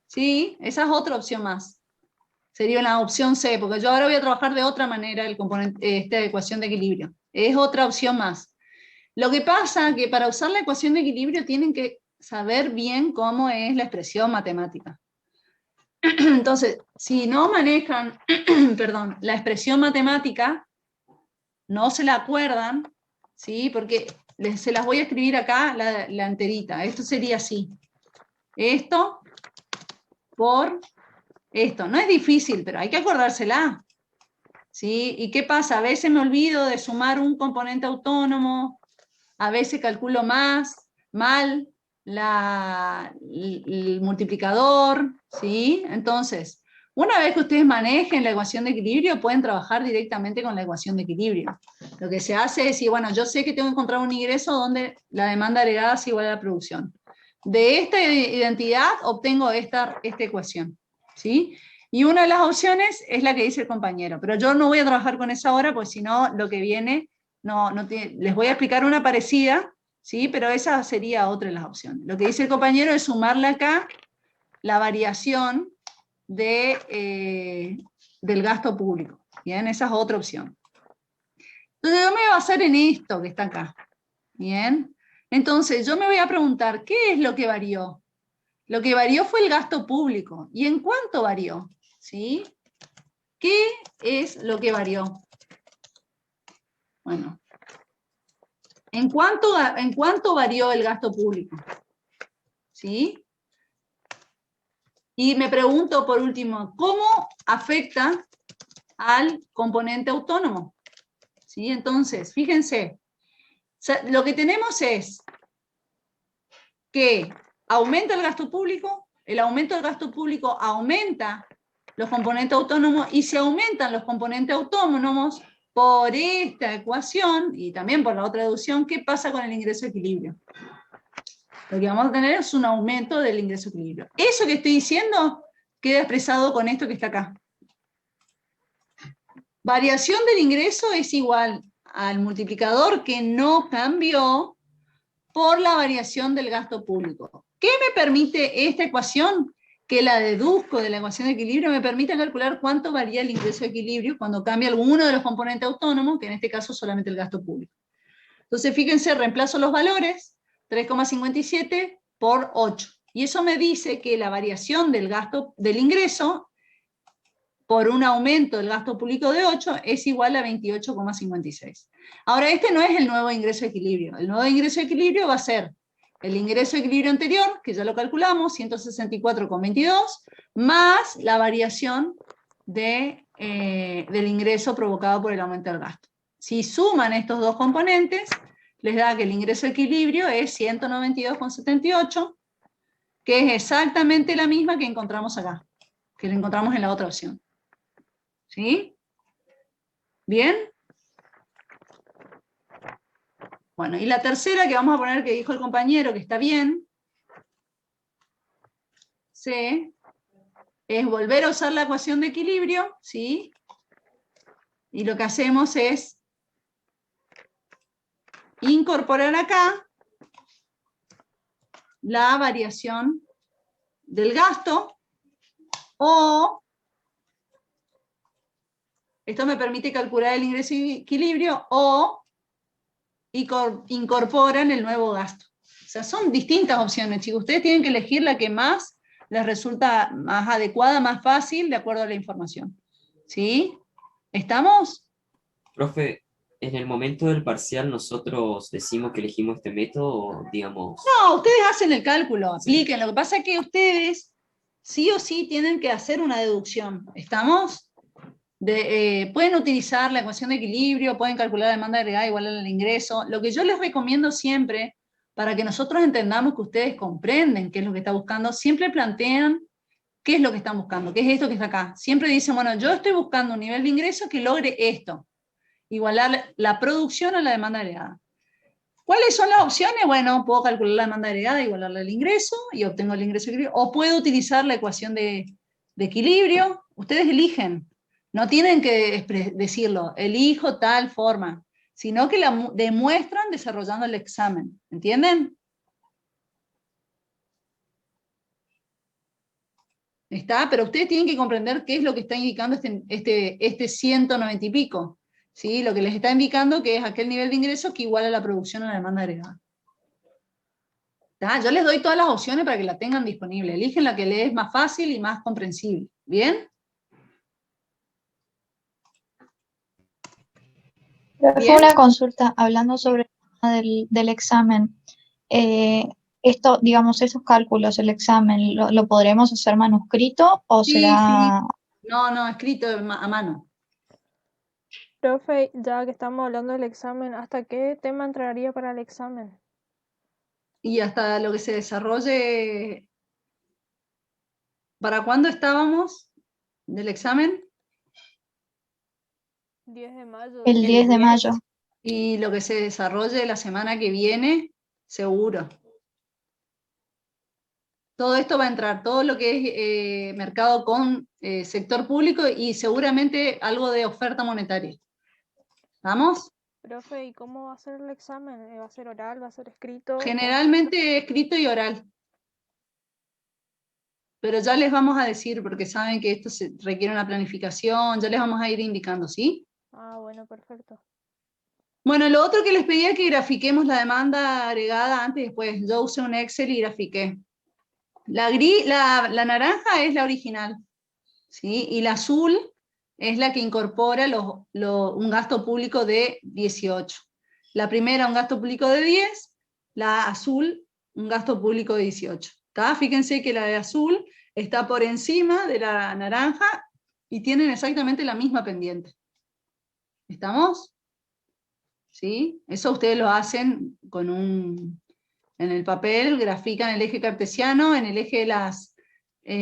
Sí, esa es otra opción más. Sería la opción C, porque yo ahora voy a trabajar de otra manera el componente, esta ecuación de equilibrio. Es otra opción más. Lo que pasa es que para usar la ecuación de equilibrio tienen que saber bien cómo es la expresión matemática. Entonces, si no manejan perdón, la expresión matemática, no se la acuerdan, ¿sí? Porque se las voy a escribir acá, la enterita. Esto sería así. Esto por esto. No es difícil, pero hay que acordársela. ¿Sí? ¿Y qué pasa? A veces me olvido de sumar un componente autónomo, a veces calculo mal el multiplicador, ¿sí? Entonces, una vez que ustedes manejen la ecuación de equilibrio, pueden trabajar directamente con la ecuación de ecuilibrio. Lo que se hace es decir, bueno, yo sé que tengo que encontrar un ingreso donde la demanda agregada es igual a la producción. De esta identidad obtengo esta ecuación, ¿sí? Y una de las opciones es la que dice el compañero, pero yo no voy a trabajar con esa ahora, porque si no, lo que viene les voy a explicar una parecida, ¿sí? Pero esa sería otra de las opciones. Lo que dice el compañero es sumarle acá la variación del gasto público. Bien, esa es otra opción. Entonces yo me voy a basar en esto que está acá. Bien, entonces yo me voy a preguntar, ¿qué es lo que varió? Lo que varió fue el gasto público. ¿Y en cuánto varió? ¿Sí? ¿Qué es lo que varió? Bueno, ¿en cuánto varió el gasto público? ¿Sí? Y me pregunto por último, ¿cómo afecta al componente autónomo? ¿Sí? Entonces, fíjense, lo que tenemos es que aumenta el gasto público, el aumento del gasto público aumenta los componentes autónomos, y si aumentan los componentes autónomos por esta ecuación, y también por la otra deducción, ¿qué pasa con el ingreso de equilibrio? Lo que vamos a tener es un aumento del ingreso de equilibrio. Eso que estoy diciendo queda expresado con esto que está acá. Variación del ingreso es igual al multiplicador que no cambió por la variación del gasto público. ¿Qué me permite esta ecuación? Que la deduzco de la ecuación de equilibrio, me permite calcular cuánto varía el ingreso de equilibrio cuando cambia alguno de los componentes autónomos, que en este caso solamente el gasto público. Entonces, fíjense, reemplazo los valores, 3,57 por 8. Y eso me dice que la variación del ingreso por un aumento del gasto público de 8 es igual a 28,56. Ahora, este no es el nuevo ingreso de equilibrio. El nuevo ingreso de equilibrio va a ser el ingreso de equilibrio anterior, que ya lo calculamos, 164,22, más la variación del ingreso provocado por el aumento del gasto. Si suman estos dos componentes, les da que el ingreso de equilibrio es 192,78, que es exactamente la misma que encontramos acá, que la encontramos en la otra opción. ¿Sí? ¿Bien? Bueno, y la tercera que vamos a poner que dijo el compañero, que está bien, C, es volver a usar la ecuación de equilibrio, ¿sí? Y lo que hacemos es incorporar acá la variación del gasto, o esto me permite calcular el ingreso de equilibrio, o incorporan el nuevo gasto. O sea, son distintas opciones, chicos. Ustedes tienen que elegir la que más les resulta más adecuada, más fácil, de acuerdo a la información. ¿Sí? ¿Estamos? Profe, en el momento del parcial nosotros decimos que elegimos este método, o digamos... No, ustedes hacen el cálculo, apliquen. Lo que pasa es que ustedes sí o sí tienen que hacer una deducción. ¿Estamos? Pueden utilizar la ecuación de equilibrio, pueden calcular la demanda agregada igual al ingreso. Lo que yo les recomiendo siempre, para que nosotros entendamos que ustedes comprenden qué es lo que está buscando, siempre plantean qué es lo que están buscando, qué es esto que está acá. Siempre dicen, bueno, yo estoy buscando un nivel de ingreso que logre esto, igualar la producción a la demanda agregada. ¿Cuáles son las opciones? Bueno, puedo calcular la demanda agregada, igualarla al ingreso, y obtengo el ingreso de equilibrio, o puedo utilizar la ecuación de equilibrio. Ustedes eligen. No tienen que decirlo, elijo tal forma, sino que la demuestran desarrollando el examen. ¿Entienden? ¿Está? Pero ustedes tienen que comprender qué es lo que está indicando este 190 y pico. ¿Sí? Lo que les está indicando que es aquel nivel de ingreso que iguala la producción a la demanda agregada. ¿Está? Yo les doy todas las opciones para que la tengan disponible. Eligen la que les es más fácil y más comprensible. ¿Bien? Fue una consulta hablando sobre el tema del examen. Esto, digamos, esos cálculos, el examen, ¿lo podremos hacer manuscrito o Sí, será...? sí. No, escrito a mano. Profe, ya que estamos hablando del examen, ¿hasta qué tema entraría para el examen? Y hasta lo que se desarrolle. ¿Para cuándo estábamos del examen? 10 de mayo. El 10 de mayo. Y lo que se desarrolle la semana que viene, seguro. Todo esto va a entrar, todo lo que es mercado con sector público y seguramente algo de oferta monetaria. ¿Vamos? Profe, ¿y cómo va a ser el examen? ¿Va a ser oral? ¿Va a ser escrito? Generalmente escrito y oral. Pero ya les vamos a decir, porque saben que esto requiere una planificación, ya les vamos a ir indicando, ¿sí? Ah, bueno, perfecto. Bueno, lo otro que les pedía es que grafiquemos la demanda agregada antes y después. Yo usé un Excel y grafiqué. La naranja es la original, ¿sí? Y la azul es la que incorpora un gasto público de 18. La primera un gasto público de 10, la azul un gasto público de 18. ¿Tá? Fíjense que la de azul está por encima de la naranja y tienen exactamente la misma pendiente. ¿Estamos? ¿Sí? Eso ustedes lo hacen en el papel, grafican el eje cartesiano, en el eje de las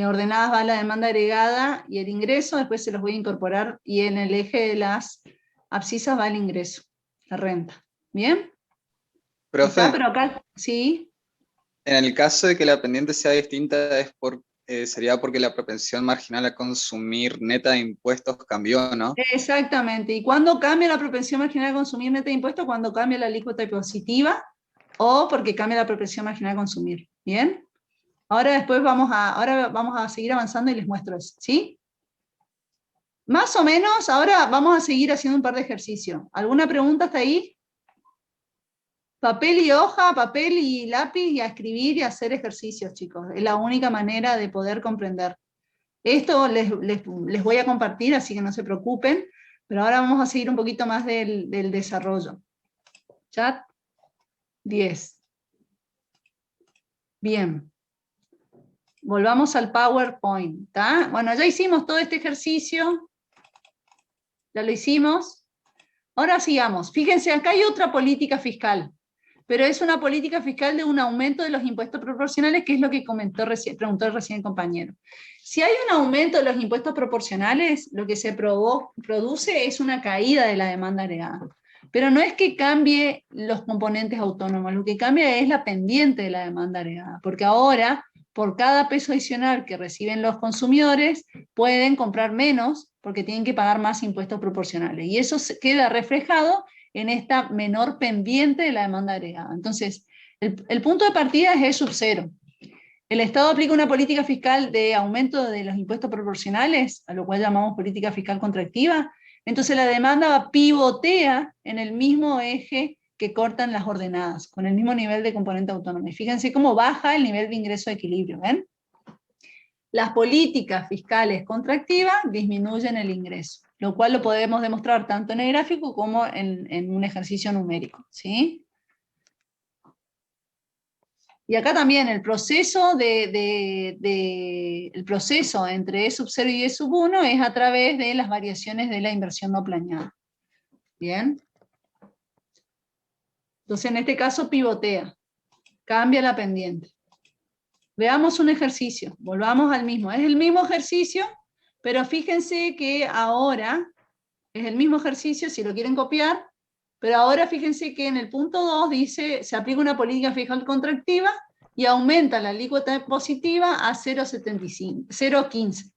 ordenadas va la demanda agregada y el ingreso, después se los voy a incorporar, y en el eje de las abscisas va el ingreso, la renta. ¿Bien? Profe, ¿Está? Pero acá, sí. en el caso de que la pendiente sea distinta, sería porque la propensión marginal a consumir neta de impuestos cambió, ¿no? Exactamente. ¿Y cuándo cambia la propensión marginal a consumir neta de impuestos? Cuando cambia la alícuota positiva o porque cambia la propensión marginal a consumir. ¿Bien? Ahora vamos a seguir avanzando y les muestro eso, ¿sí? Más o menos, ahora vamos a seguir haciendo un par de ejercicios. ¿Alguna pregunta hasta ahí? Papel y hoja, papel y lápiz, y a escribir y a hacer ejercicios, chicos. Es la única manera de poder comprender. Esto les voy a compartir, así que no se preocupen, pero ahora vamos a seguir un poquito más del desarrollo. Chat 10. Bien. Volvamos al PowerPoint, ¿tá? Bueno, ya hicimos todo este ejercicio. Ya lo hicimos. Ahora sigamos. Fíjense, acá hay otra política fiscal, pero es una política fiscal de un aumento de los impuestos proporcionales, que es lo que preguntó recién el compañero. Si hay un aumento de los impuestos proporcionales, lo que se produce es una caída de la demanda agregada. Pero no es que cambie los componentes autónomos, lo que cambia es la pendiente de la demanda agregada, porque ahora, por cada peso adicional que reciben los consumidores, pueden comprar menos porque tienen que pagar más impuestos proporcionales. Y eso queda reflejado en esta menor pendiente de la demanda agregada. Entonces, el punto de partida es E sub 0. El Estado aplica una política fiscal de aumento de los impuestos proporcionales, a lo cual llamamos política fiscal contractiva. Entonces la demanda pivotea en el mismo eje que cortan las ordenadas, con el mismo nivel de componente autónomo. Y fíjense cómo baja el nivel de ingreso de equilibrio, ¿ven? Las políticas fiscales contractivas disminuyen el ingreso, lo cual lo podemos demostrar tanto en el gráfico como en un ejercicio numérico, ¿sí? Y acá también el proceso, el proceso entre E sub 0 y E sub 1 es a través de las variaciones de la inversión no planeada. ¿Bien? Entonces en este caso pivotea, cambia la pendiente. Veamos un ejercicio, volvamos al mismo. Es el mismo ejercicio, pero fíjense que ahora es el mismo ejercicio, si lo quieren copiar, pero ahora fíjense que en el punto 2 dice, se aplica una política fiscal contractiva y aumenta la alícuota positiva a 0,15.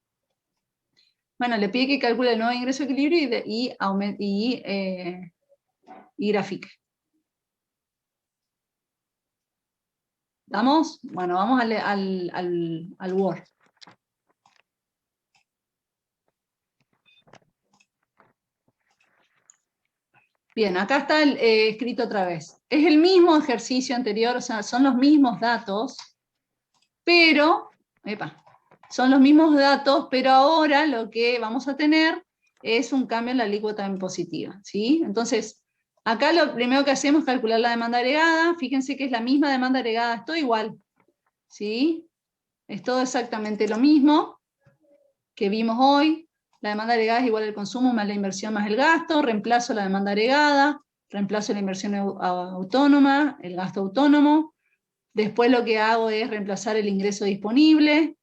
Bueno, le pide que calcule el nuevo ingreso de equilibrio y grafique. ¿Estamos? Bueno, vamos al Word. Bien, acá está escrito otra vez. Es el mismo ejercicio anterior, o sea, son los mismos datos, pero, son los mismos datos, pero ahora lo que vamos a tener es un cambio en la alícuota impositiva, ¿sí? Entonces, acá lo primero que hacemos es calcular la demanda agregada. Fíjense que es la misma demanda agregada, es todo igual, ¿sí? Es todo exactamente lo mismo que vimos hoy. La demanda agregada es igual al consumo más la inversión más el gasto. Reemplazo la demanda agregada, reemplazo la inversión autónoma, el gasto autónomo. Después lo que hago es reemplazar el ingreso disponible,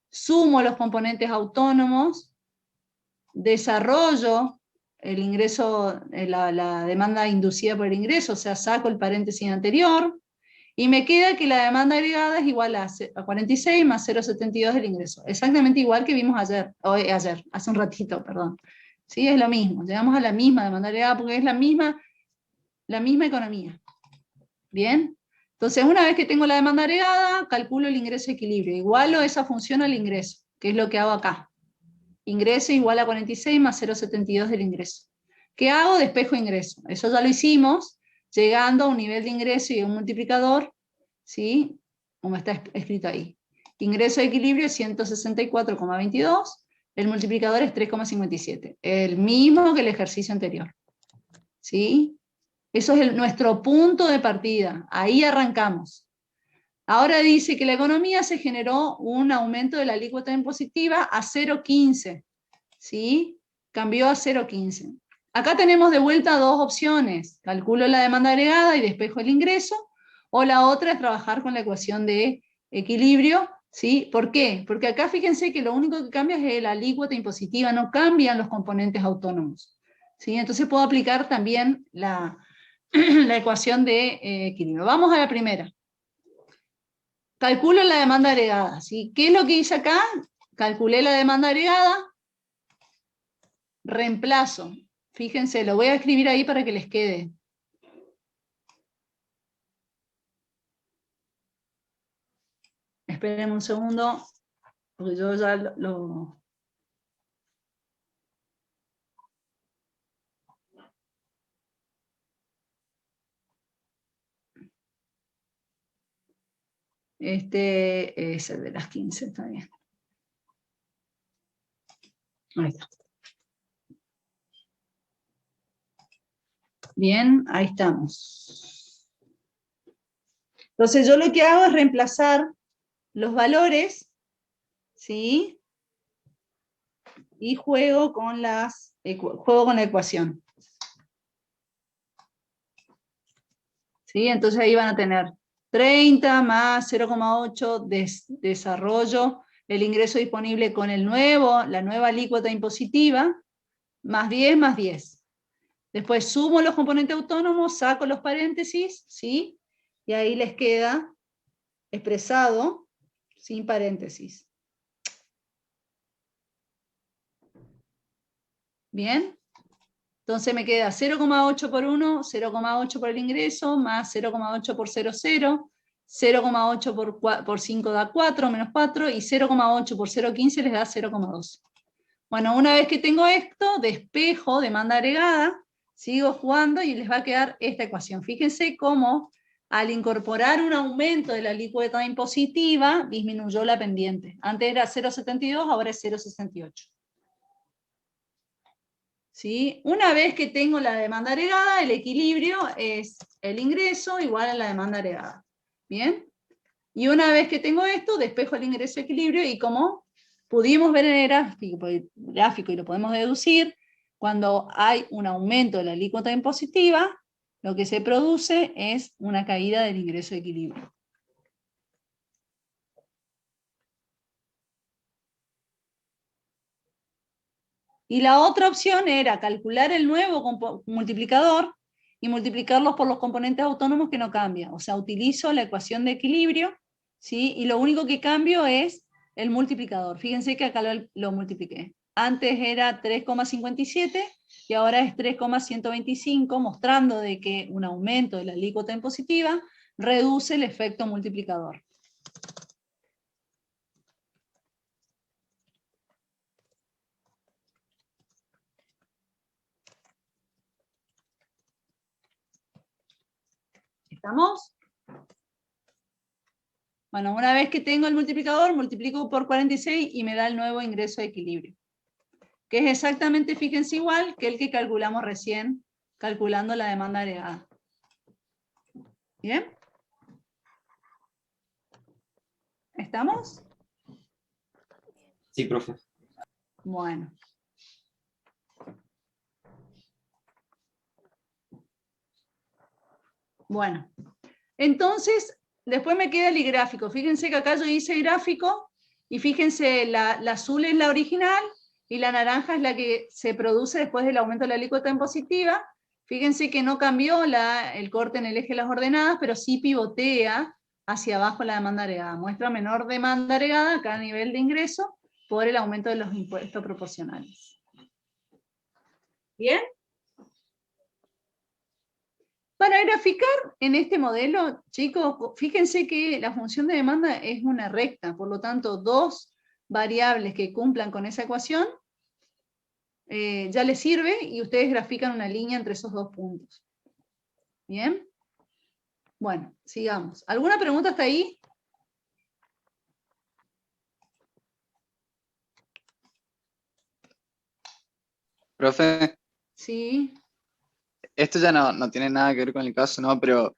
sumo los componentes autónomos, desarrollo el ingreso, la demanda inducida por el ingreso, o sea, saco el paréntesis anterior, y me queda que la demanda agregada es igual a 46 más 0,72 del ingreso. Exactamente igual que vimos hace un ratito, perdón. ¿Sí? Es lo mismo, llegamos a la misma demanda agregada porque es la misma la misma economía. ¿Bien? Entonces, una vez que tengo la demanda agregada, calculo el ingreso de equilibrio. Igualo esa función al ingreso, que es lo que hago acá. Ingreso igual a 46 más 0,72 del ingreso. ¿Qué hago? Despejo ingreso. Eso ya lo hicimos, llegando a un nivel de ingreso y un multiplicador, ¿sí? Como está escrito ahí. Ingreso de equilibrio es 164,22, el multiplicador es 3,57. El mismo que el ejercicio anterior. ¿Sí? Eso es nuestro punto de partida. Ahí arrancamos. Ahora dice que la economía se generó un aumento de la alícuota impositiva a 0,15. ¿Sí? Cambió a 0,15. Acá tenemos de vuelta dos opciones. Calculo la demanda agregada y despejo el ingreso. O la otra es trabajar con la ecuación de equilibrio. ¿Sí? ¿Por qué? Porque acá fíjense que lo único que cambia es la alícuota impositiva, no cambian los componentes autónomos. ¿Sí? Entonces puedo aplicar también la ecuación de equilibrio. Vamos a la primera. Calculo la demanda agregada. ¿Sí? ¿Qué es lo que hice acá? Calculé la demanda agregada, reemplazo. Fíjense, lo voy a escribir ahí para que les quede. Esperen un segundo, porque yo ya lo... Este es el de las 15, está bien. Ahí está. Bien, ahí estamos. Entonces yo lo que hago es reemplazar los valores, ¿sí? Y juego con la ecuación. ¿Sí? Entonces ahí van a tener 30 más 0,8 desarrollo, el ingreso disponible con la nueva alícuota impositiva, más 10 más 10. Después sumo los componentes autónomos, saco los paréntesis, ¿sí? Y ahí les queda expresado sin paréntesis. ¿Bien? Entonces me queda 0,8 por 1, 0,8 por el ingreso, más 0,8 por 0, 0, 0,8 por 5 da 4, menos 4, y 0,8 por 0,15 les da 0,2. Bueno, una vez que tengo esto, despejo demanda agregada, sigo jugando y les va a quedar esta ecuación. Fíjense cómo al incorporar un aumento de la alícuota impositiva, disminuyó la pendiente. Antes era 0,72, ahora es 0,68. ¿Sí? Una vez que tengo la demanda agregada, el equilibrio es el ingreso igual a la demanda agregada. ¿Bien? Y una vez que tengo esto, despejo el ingreso equilibrio y como pudimos ver en el gráfico y lo podemos deducir, cuando hay un aumento de la alícuota impositiva, lo que se produce es una caída del ingreso de equilibrio. Y la otra opción era calcular el nuevo multiplicador y multiplicarlos por los componentes autónomos que no cambian. O sea, utilizo la ecuación de equilibrio, ¿sí? Y lo único que cambio es el multiplicador. Fíjense que acá lo multipliqué. Antes era 3,57 y ahora es 3,125, mostrando de que un aumento de la alícuota impositiva reduce el efecto multiplicador. ¿Estamos? Bueno, una vez que tengo el multiplicador, multiplico por 46 y me da el nuevo ingreso de equilibrio. Que es exactamente, fíjense, igual que el que calculamos recién, calculando la demanda agregada. ¿Bien? ¿Estamos? Sí, profe. Bueno. Bueno, entonces, después me queda el gráfico. Fíjense que acá yo hice gráfico, y fíjense, la azul es la original, y la naranja es la que se produce después del aumento de la alícuota impositiva. Fíjense que no cambió el corte en el eje de las ordenadas, pero sí pivotea hacia abajo la demanda agregada. Muestra menor demanda agregada a cada nivel de ingreso por el aumento de los impuestos proporcionales. ¿Bien? Para graficar en este modelo, chicos, fíjense que la función de demanda es una recta, por lo tanto, dos variables que cumplan con esa ecuación ya les sirve y ustedes grafican una línea entre esos dos puntos. ¿Bien? Bueno, sigamos. ¿Alguna pregunta hasta ahí? Profe, Sí. esto ya no tiene nada que ver con el caso, ¿no? Pero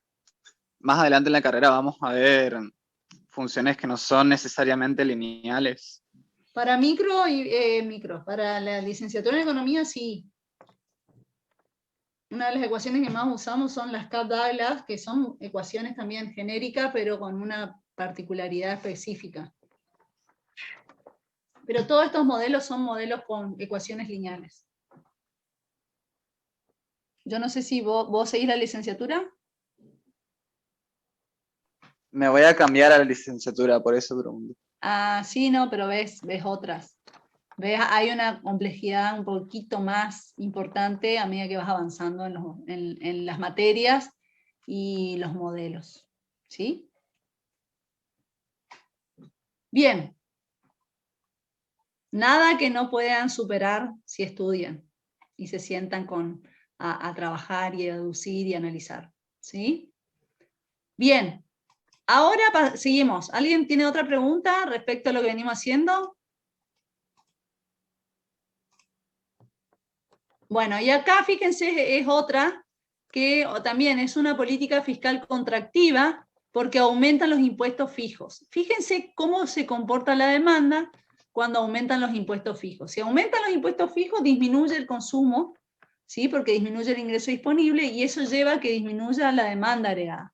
más adelante en la carrera vamos a ver funciones que no son necesariamente lineales. Para para la licenciatura en economía, sí. Una de las ecuaciones que más usamos son las Cobb-Douglas, que son ecuaciones también genéricas, pero con una particularidad específica. Pero todos estos modelos son modelos con ecuaciones lineales. Yo no sé si vos seguís la licenciatura. Me voy a cambiar a la licenciatura, por eso pregunto. Ah, sí, no, pero ves otras. ¿Ves? Hay una complejidad un poquito más importante a medida que vas avanzando en las materias y los modelos. ¿Sí? Bien. Nada que no puedan superar si estudian y se sientan a trabajar y a deducir y analizar. ¿Sí? Bien. Ahora seguimos. ¿Alguien tiene otra pregunta respecto a lo que venimos haciendo? Bueno, y acá fíjense, es otra que también es una política fiscal contractiva porque aumentan los impuestos fijos. Fíjense cómo se comporta la demanda cuando aumentan los impuestos fijos. Si aumentan los impuestos fijos, disminuye el consumo, ¿sí? Porque disminuye el ingreso disponible y eso lleva a que disminuya la demanda agregada.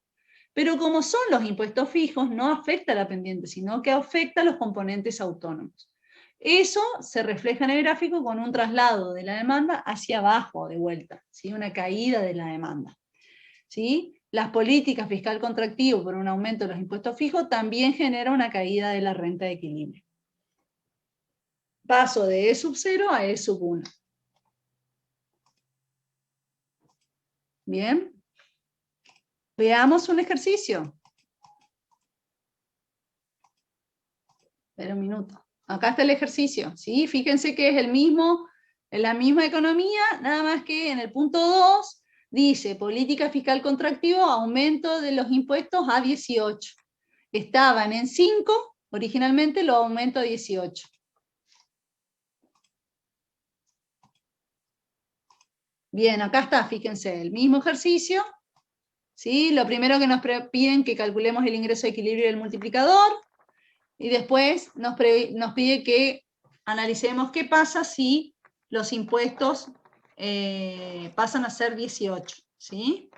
Pero como son los impuestos fijos, no afecta a la pendiente, sino que afecta a los componentes autónomos. Eso se refleja en el gráfico con un traslado de la demanda hacia abajo de vuelta, ¿sí? Una caída de la demanda. ¿Sí? Las políticas fiscal contractivo por un aumento de los impuestos fijos también genera una caída de la renta de equilibrio. Paso de E sub 0 a E sub 1. Bien. Veamos un ejercicio. Espera un minuto. Acá está el ejercicio, ¿sí? Fíjense que es el mismo, en la misma economía, nada más que en el punto 2 dice política fiscal contractiva, aumento de los impuestos a 18. Estaban en 5, originalmente lo aumento a 18. Bien, acá está, fíjense, el mismo ejercicio, ¿sí? Lo primero que nos piden que calculemos el ingreso de equilibrio del multiplicador, y después nos pide que analicemos qué pasa si los impuestos pasan a ser 18, ¿sí?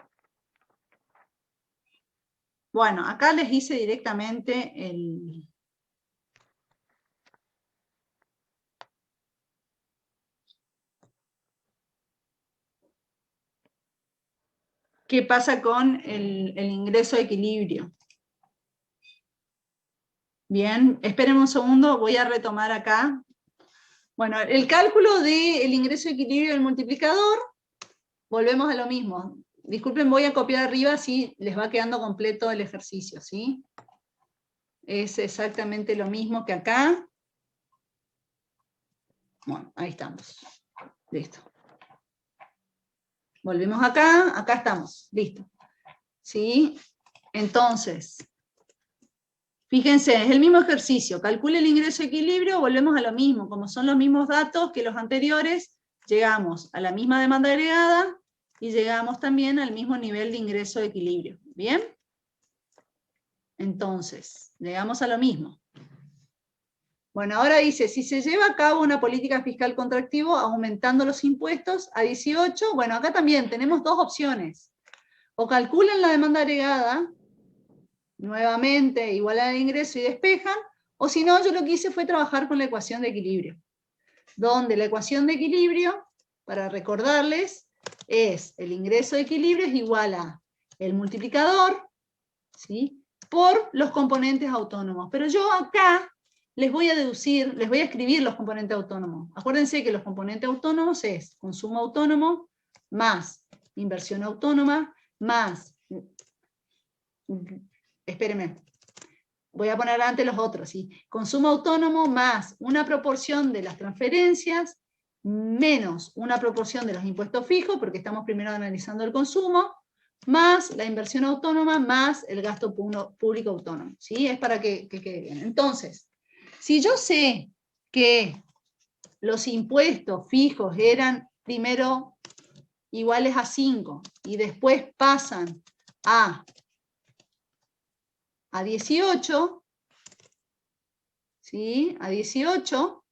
Bueno, acá les hice directamente qué pasa con el ingreso de equilibrio. Bien, esperen un segundo, voy a retomar acá. Bueno, el cálculo del ingreso de equilibrio del multiplicador, volvemos a lo mismo. Disculpen, voy a copiar arriba si les va quedando completo el ejercicio, ¿sí? Es exactamente lo mismo que acá. Bueno, ahí estamos. Listo. Volvemos acá, acá estamos. Listo. ¿Sí? Entonces, fíjense, es el mismo ejercicio. Calcule el ingreso de equilibrio, volvemos a lo mismo. Como son los mismos datos que los anteriores, llegamos a la misma demanda agregada y llegamos también al mismo nivel de ingreso de equilibrio. ¿Bien? Entonces, llegamos a lo mismo. Bueno, ahora dice, si se lleva a cabo una política fiscal contractiva aumentando los impuestos a 18, bueno, acá también tenemos dos opciones. O calculan la demanda agregada, nuevamente igual al ingreso y despejan, o si no, yo lo que hice fue trabajar con la ecuación de equilibrio. Donde la ecuación de equilibrio, para recordarles, es el ingreso de equilibrio es igual a el multiplicador, ¿sí?, por los componentes autónomos. Pero yo acá les voy a deducir, les voy a escribir los componentes autónomos. Acuérdense que los componentes autónomos es consumo autónomo más inversión autónoma más, espérenme, voy a poner antes los otros, ¿sí? Consumo autónomo más una proporción de las transferencias, menos una proporción de los impuestos fijos, porque estamos primero analizando el consumo, más la inversión autónoma, más el gasto público autónomo, ¿sí? Es para que quede bien. Entonces, si yo sé que los impuestos fijos eran primero iguales a 5 y después pasan a 18, ¿sí? A 18,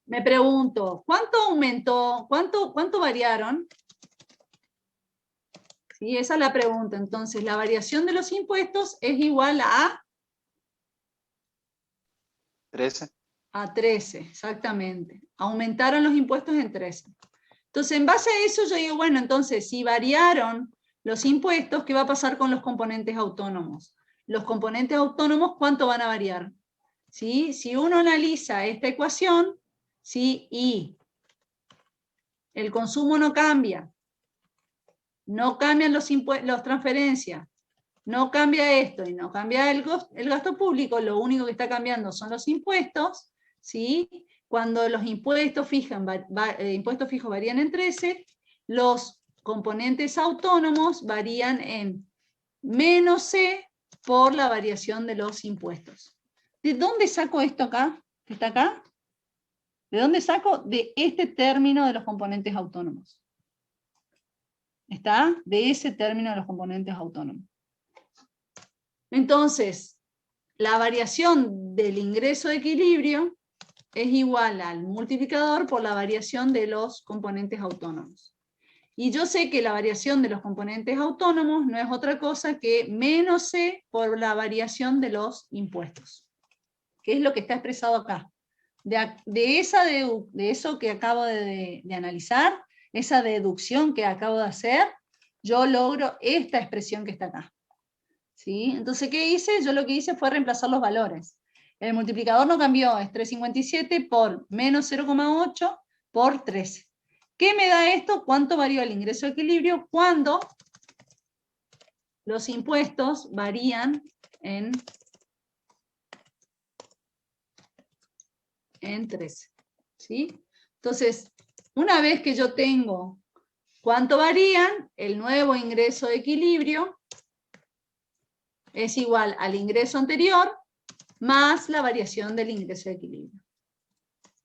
me pregunto, ¿cuánto aumentó? ¿Cuánto variaron? ¿Sí? Esa es la pregunta. Entonces, la variación de los impuestos es igual a 13. A 13, exactamente. Aumentaron los impuestos en 13. Entonces, en base a eso yo digo, bueno, entonces, si variaron los impuestos, ¿qué va a pasar con los componentes autónomos? Los componentes autónomos, ¿cuánto van a variar? ¿Sí? Si uno analiza esta ecuación, ¿sí? Y el consumo no cambia, no cambian las transferencias, no cambia esto y no cambia el gasto público, lo único que está cambiando son los impuestos, ¿sí? Cuando los impuestos fijos varían en 13, los componentes autónomos varían en menos C por la variación de los impuestos. ¿De dónde saco esto acá? ¿Está acá? ¿De dónde saco? De este término de los componentes autónomos. ¿Está? De ese término de los componentes autónomos. Entonces, la variación del ingreso de equilibrio es igual al multiplicador por la variación de los componentes autónomos. Y yo sé que la variación de los componentes autónomos no es otra cosa que menos C por la variación de los impuestos, que es lo que está expresado acá. De eso que acabo de analizar, esa deducción que acabo de hacer, yo logro esta expresión que está acá. ¿Sí? Entonces, ¿qué hice? Yo lo que hice fue reemplazar los valores. El multiplicador no cambió, es 357 por menos 0,8 por 13. ¿Qué me da esto? ¿Cuánto varió el ingreso de equilibrio cuando los impuestos varían en 13? ¿Sí? Entonces, una vez que yo tengo cuánto varían, el nuevo ingreso de equilibrio es igual al ingreso anterior más la variación del ingreso de equilibrio.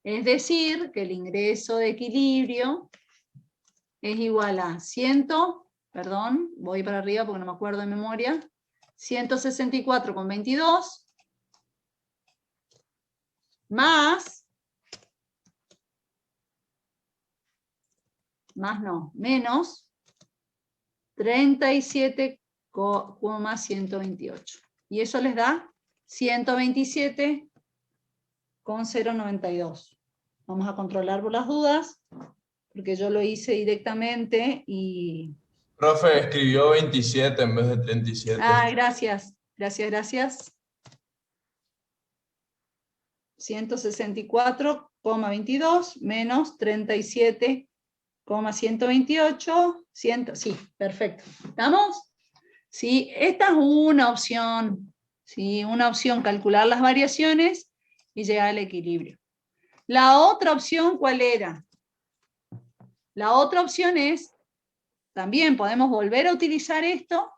Es decir, que el ingreso de equilibrio es igual a voy para arriba porque no me acuerdo de memoria, 164,22 menos 37,128. Y eso les da 127,092. Vamos a controlar por las dudas, porque yo lo hice directamente y... Profe, escribió 27 en vez de 37. Ah, gracias. Gracias. 164,22 menos 37,128. Sí, perfecto. ¿Estamos? Sí, esta es una opción. ¿Sí? Una opción, calcular las variaciones y llegar al equilibrio. La otra opción, ¿cuál era? La otra opción es, también podemos volver a utilizar esto.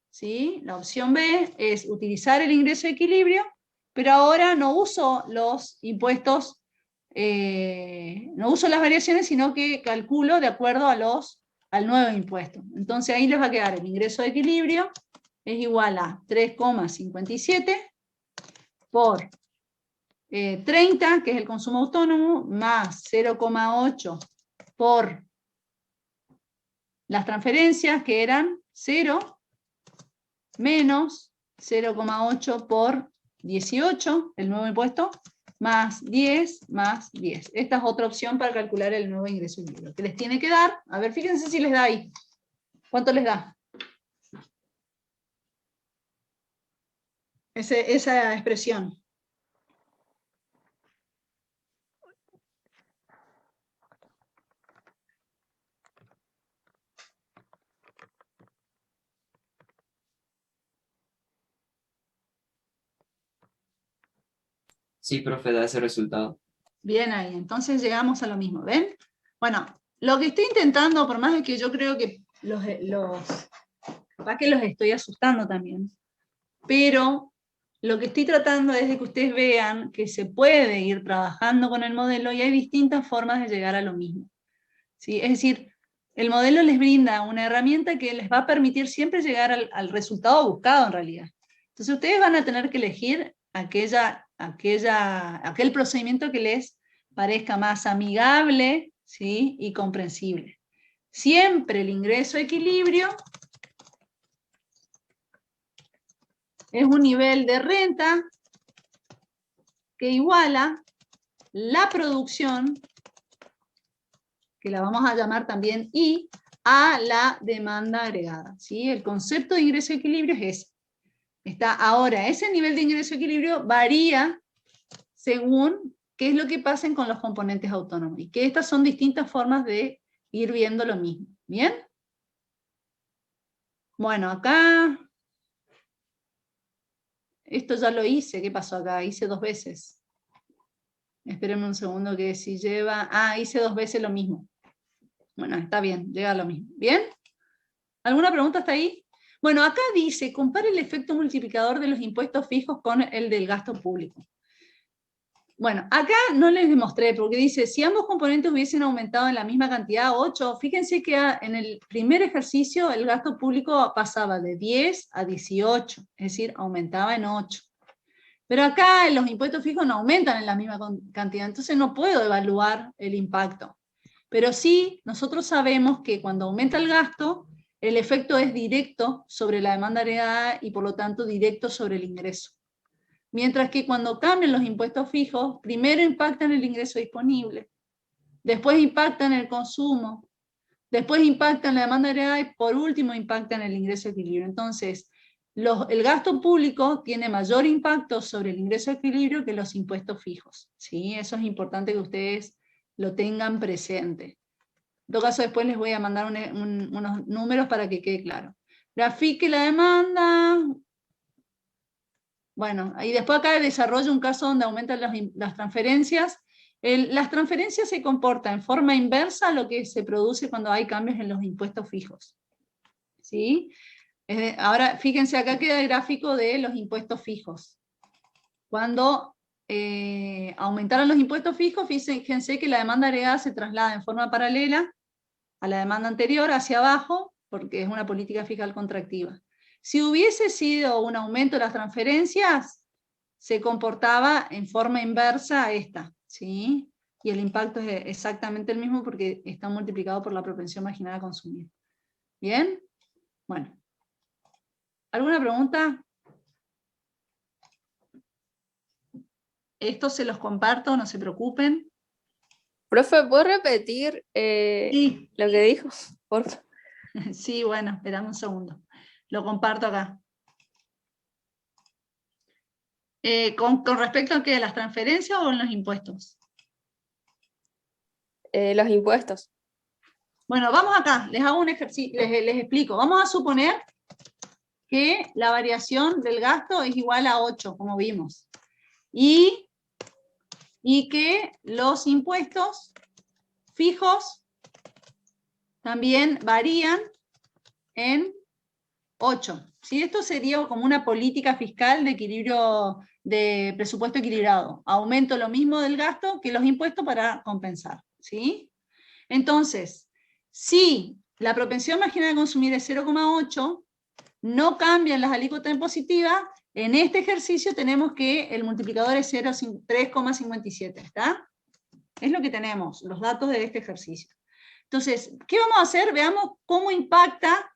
¿Sí? La opción B es utilizar el ingreso de equilibrio, pero ahora no uso los impuestos, no uso las variaciones, sino que calculo de acuerdo a al nuevo impuesto. Entonces ahí les va a quedar el ingreso de equilibrio, es igual a 3,57 por 30, que es el consumo autónomo, más 0,8 por las transferencias, que eran 0, menos 0,8 por 18, el nuevo impuesto, más 10, más 10. Esta es otra opción para calcular el nuevo ingreso equilibrio. ¿Qué les tiene que dar? A ver, fíjense si les da ahí. ¿Cuánto les da? Esa expresión. Sí, profe, da ese resultado. Bien ahí, entonces llegamos a lo mismo, ¿ven? Bueno, lo que estoy intentando, por más de que yo creo que capaz que los estoy asustando también, pero lo que estoy tratando es de que ustedes vean que se puede ir trabajando con el modelo y hay distintas formas de llegar a lo mismo, ¿sí? Es decir, el modelo les brinda una herramienta que les va a permitir siempre llegar al resultado buscado en realidad. Entonces ustedes van a tener que elegir aquel procedimiento que les parezca más amigable, ¿sí? Y comprensible. Siempre el ingreso a equilibrio es un nivel de renta que iguala la producción, que la vamos a llamar también I, a la demanda agregada, ¿sí? El concepto de ingreso a equilibrio es ese. Ahora, ese nivel de ingreso a equilibrio varía según qué es lo que pasen con los componentes autónomos, y que estas son distintas formas de ir viendo lo mismo, ¿bien? Bueno, acá, esto ya lo hice, ¿qué pasó acá? Hice 2 veces. Espérenme un segundo que si lleva, hice 2 veces lo mismo. Bueno, está bien, llega a lo mismo, ¿bien? ¿Alguna pregunta hasta ahí? Bueno, acá dice, compare el efecto multiplicador de los impuestos fijos con el del gasto público. Bueno, acá no les demostré, porque dice, si ambos componentes hubiesen aumentado en la misma cantidad, 8, fíjense que en el primer ejercicio el gasto público pasaba de 10 a 18, es decir, aumentaba en 8. Pero acá los impuestos fijos no aumentan en la misma cantidad, entonces no puedo evaluar el impacto. Pero sí, nosotros sabemos que cuando aumenta el gasto, el efecto es directo sobre la demanda agregada y por lo tanto directo sobre el ingreso. Mientras que cuando cambian los impuestos fijos, primero impactan el ingreso disponible, después impactan el consumo, después impactan la demanda agregada y por último impactan el ingreso a equilibrio. Entonces, el gasto público tiene mayor impacto sobre el ingreso a equilibrio que los impuestos fijos, ¿sí? Eso es importante que ustedes lo tengan presente. En todo caso, después les voy a mandar unos números para que quede claro. Grafique la demanda. Bueno, y después acá desarrollo un caso donde aumentan las transferencias. Las transferencias se comportan en forma inversa a lo que se produce cuando hay cambios en los impuestos fijos, ¿sí? Ahora, fíjense, acá queda el gráfico de los impuestos fijos. Cuando aumentaron los impuestos fijos, fíjense que la demanda agregada se traslada en forma paralela a la demanda anterior hacia abajo, porque es una política fiscal contractiva. Si hubiese sido un aumento de las transferencias, se comportaba en forma inversa a esta, ¿sí? Y el impacto es exactamente el mismo porque está multiplicado por la propensión marginal a consumir. ¿Bien? Bueno. ¿Alguna pregunta? Esto se los comparto, no se preocupen. Profe, ¿puedo repetir Sí. lo que dijo? Por favor. Sí, bueno, esperame un segundo. Lo comparto acá. ¿Con respecto a qué? ¿Las transferencias o en los impuestos? Los impuestos. Bueno, vamos acá, les hago un ejercicio, les explico. Vamos a suponer que la variación del gasto es igual a 8, como vimos. Y que los impuestos fijos también varían en 8. ¿Sí? Esto sería como una política fiscal de equilibrio, de presupuesto equilibrado. Aumento lo mismo del gasto que los impuestos para compensar. ¿Sí? Entonces, si la propensión marginal de consumir es 0,8, no cambian las alícuotas impositivas, en este ejercicio tenemos que el multiplicador es 3,57, ¿está? Es lo que tenemos, los datos de este ejercicio. Entonces, ¿qué vamos a hacer? Veamos cómo impacta,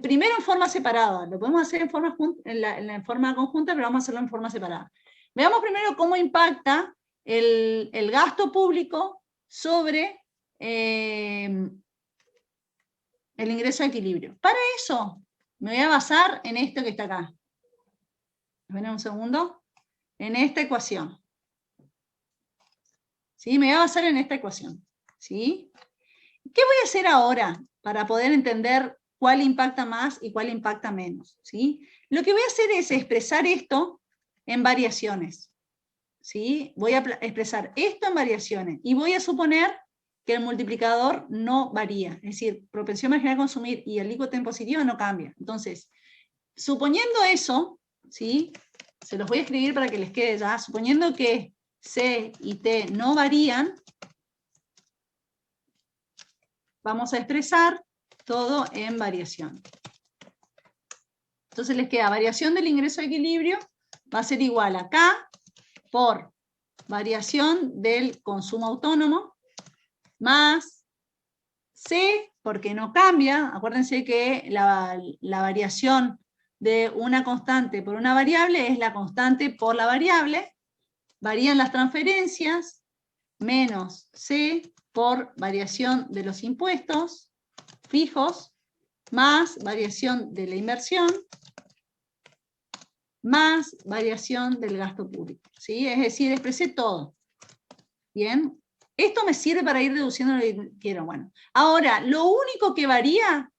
primero en forma separada, lo podemos hacer en forma conjunta, pero vamos a hacerlo en forma separada. Veamos primero cómo impacta el gasto público sobre el ingreso a equilibrio. Para eso, me voy a basar en esto que está acá. Esperen un segundo. En esta ecuación. ¿Sí? Me voy a basar en esta ecuación. ¿Sí? ¿Qué voy a hacer ahora para poder entender cuál impacta más y cuál impacta menos? ¿Sí? Lo que voy a hacer es expresar esto en variaciones. ¿sí? Voy a expresar esto en variaciones, y voy a suponer que el multiplicador no varía, es decir, propensión marginal a consumir y el líquido positivo no cambia. Entonces, suponiendo eso, ¿sí? Se los voy a escribir para que les quede ya, suponiendo que C y T no varían, vamos a expresar todo en variación. Entonces les queda variación del ingreso a equilibrio, va a ser igual a K por variación del consumo autónomo, más C, porque no cambia. Acuérdense que la variación de una constante por una variable es la constante por la variable, varían las transferencias, menos C por variación de los impuestos fijos, más variación de la inversión, más variación del gasto público, ¿sí? Es decir, expresé todo. ¿Bien? Esto me sirve para ir deduciendo lo que quiero. Bueno, ahora, lo único que varía,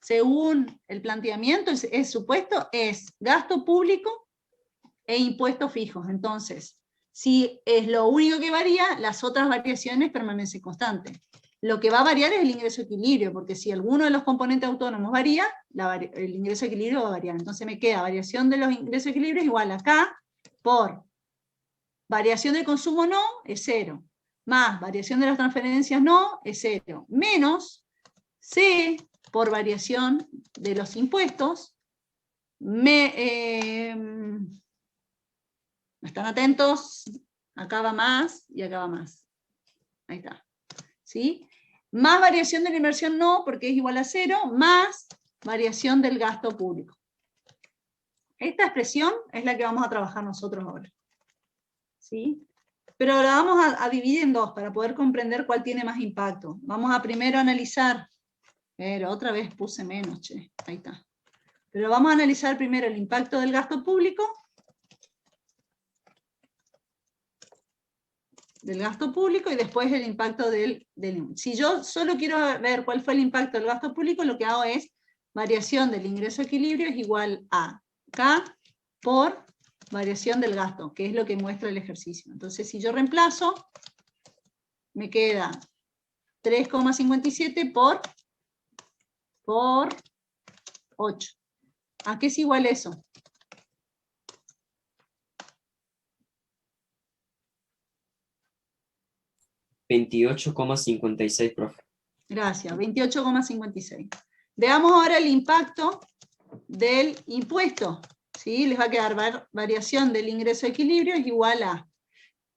según el planteamiento, es supuesto, es gasto público e impuestos fijos. Entonces, si es lo único que varía, las otras variaciones permanecen constantes. Lo que va a variar es el ingreso a equilibrio, porque si alguno de los componentes autónomos varía, el ingreso a equilibrio va a variar. Entonces me queda variación de los ingresos a equilibrio igual a K por variación del consumo no, es 0. Más variación de las transferencias no, es 0. Menos C por variación de los impuestos. ¿Están atentos? Acá va más y acá va más. Ahí está. ¿Sí? Más variación de la inversión no, porque es igual a 0, más variación del gasto público. Esta expresión es la que vamos a trabajar nosotros ahora. ¿Sí? Pero la vamos a dividir en dos para poder comprender cuál tiene más impacto. Vamos a primero analizar, pero otra vez puse menos, che, ahí está. Pero vamos a analizar primero el impacto del gasto público, y después el impacto del. Si yo solo quiero ver cuál fue el impacto del gasto público, lo que hago es variación del ingreso a equilibrio es igual a K por variación del gasto, que es lo que muestra el ejercicio. Entonces, si yo reemplazo, me queda 3,57 por 8. ¿A qué es igual eso? $28,56, profe. Gracias, 28,56. Veamos ahora el impacto del impuesto. ¿Sí? Les va a quedar variación del ingreso a equilibrio es igual a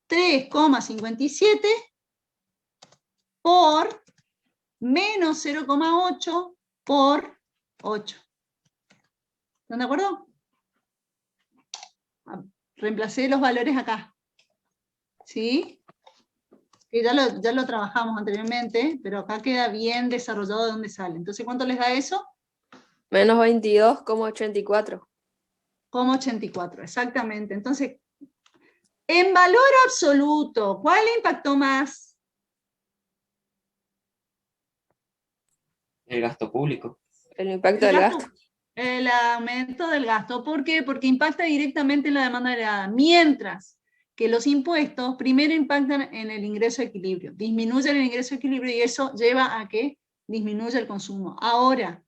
3,57 por menos 0,8 por 8. ¿Están de acuerdo? Reemplacé los valores acá. ¿Sí? Que ya lo trabajamos anteriormente, pero acá queda bien desarrollado de dónde sale. Entonces, ¿cuánto les da eso? Menos 22,84. 84, exactamente. Entonces, en valor absoluto, ¿cuál impactó más? El gasto público. El impacto del gasto. El aumento del gasto. ¿Por qué? Porque impacta directamente en la demanda agregada. Mientras que los impuestos primero impactan en el ingreso a equilibrio. Disminuyen el ingreso a equilibrio y eso lleva a que disminuya el consumo. Ahora,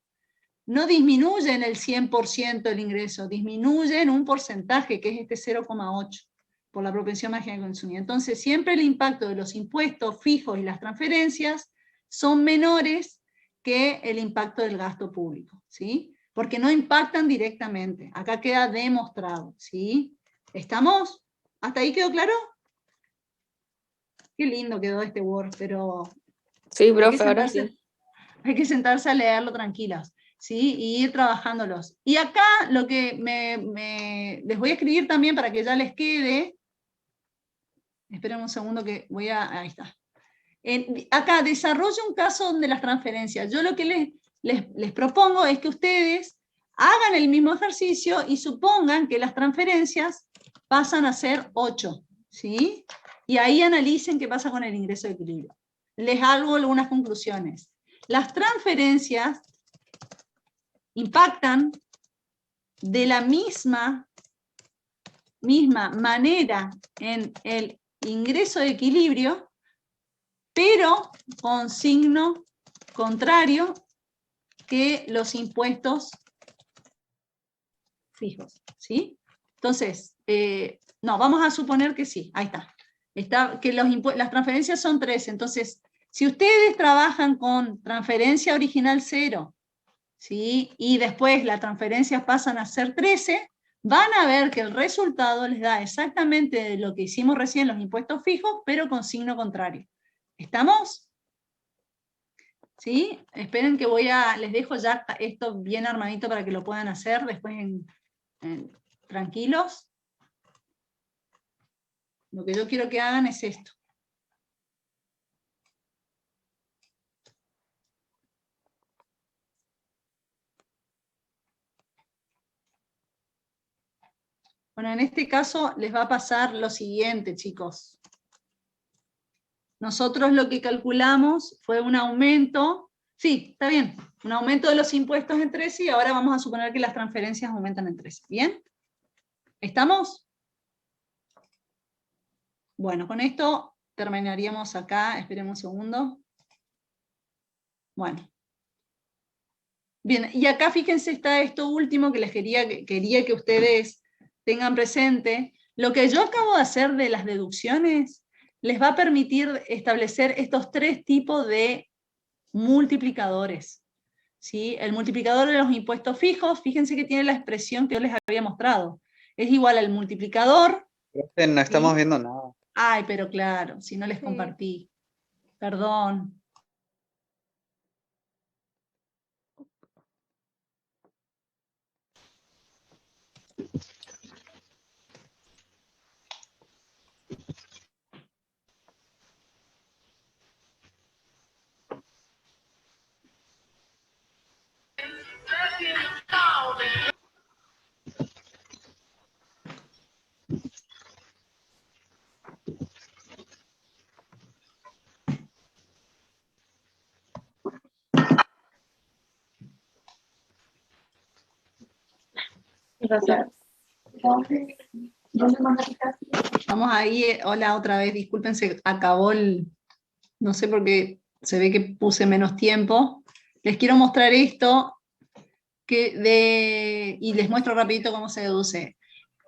no disminuyen el 100% el ingreso, disminuyen un porcentaje, que es este 0,8, por la propensión marginal de consumir. Entonces, siempre el impacto de los impuestos fijos y las transferencias son menores que el impacto del gasto público, ¿sí? Porque no impactan directamente. Acá queda demostrado, ¿sí? ¿Estamos? ¿Hasta ahí quedó claro? Qué lindo quedó este Word, pero... Sí, profe, ahora sí. Hay que sentarse a leerlo tranquilas. ¿Sí? Y ir trabajándolos. Y acá lo que les voy a escribir también para que ya les quede, esperen un segundo que voy a, ahí está. Acá desarrolla un caso donde las transferencias, yo lo que les propongo es que ustedes hagan el mismo ejercicio y supongan que las transferencias pasan a ser 8, ¿sí? Y ahí analicen qué pasa con el ingreso de equilibrio. Les hago algunas conclusiones. Las transferencias impactan de la misma misma manera en el ingreso de equilibrio, pero con signo contrario que los impuestos fijos, ¿sí? Entonces, no, vamos a suponer que sí, ahí está que las transferencias son 13, entonces, si ustedes trabajan con transferencia original 0, ¿sí? Y después las transferencias pasan a ser 13, van a ver que el resultado les da exactamente lo que hicimos recién, los impuestos fijos, pero con signo contrario. ¿Estamos? ¿Sí? Esperen que les dejo ya esto bien armadito para que lo puedan hacer después tranquilos. Lo que yo quiero que hagan es esto. Bueno, en este caso les va a pasar lo siguiente, chicos. Nosotros lo que calculamos fue un aumento, sí, está bien, un aumento de los impuestos en 13 y ahora vamos a suponer que las transferencias aumentan en 13. ¿Bien? ¿Estamos? Bueno, con esto terminaríamos acá, esperemos un segundo. Bueno. Bien, y acá fíjense está esto último que les quería que ustedes tengan presente. Lo que yo acabo de hacer de las deducciones les va a permitir establecer estos 3 tipos de multiplicadores. ¿Sí? El multiplicador de los impuestos fijos, fíjense que tiene la expresión que yo les había mostrado. Es igual al multiplicador. No estamos viendo nada. Ay, pero claro, si no les compartí. Perdón. Vamos ahí, hola otra vez, disculpen, se acabó no sé por qué se ve que puse menos tiempo. Les quiero mostrar esto, y les muestro rapidito cómo se deduce.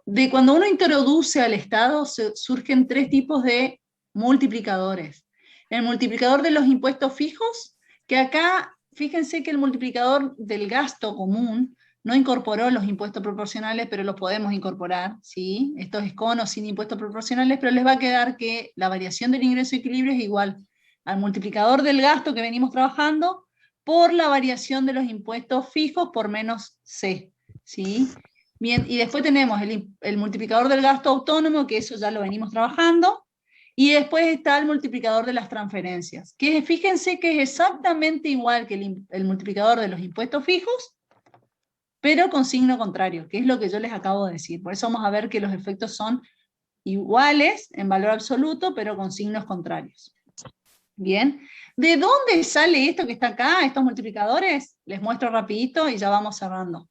De cuando uno introduce al Estado, surgen 3 tipos de multiplicadores. El multiplicador de los impuestos fijos, que acá, fíjense que el multiplicador del gasto común no incorporó los impuestos proporcionales, pero los podemos incorporar, ¿sí? Esto es con o sin impuestos proporcionales, pero les va a quedar que la variación del ingreso de equilibrio es igual al multiplicador del gasto que venimos trabajando por la variación de los impuestos fijos por menos C, ¿sí? Bien, y después tenemos el multiplicador del gasto autónomo, que eso ya lo venimos trabajando, y después está el multiplicador de las transferencias, que fíjense que es exactamente igual que el multiplicador de los impuestos fijos, pero con signo contrario, que es lo que yo les acabo de decir. Por eso vamos a ver que los efectos son iguales en valor absoluto, pero con signos contrarios. Bien, ¿de dónde sale esto que está acá, estos multiplicadores? Les muestro rapidito y ya vamos cerrando.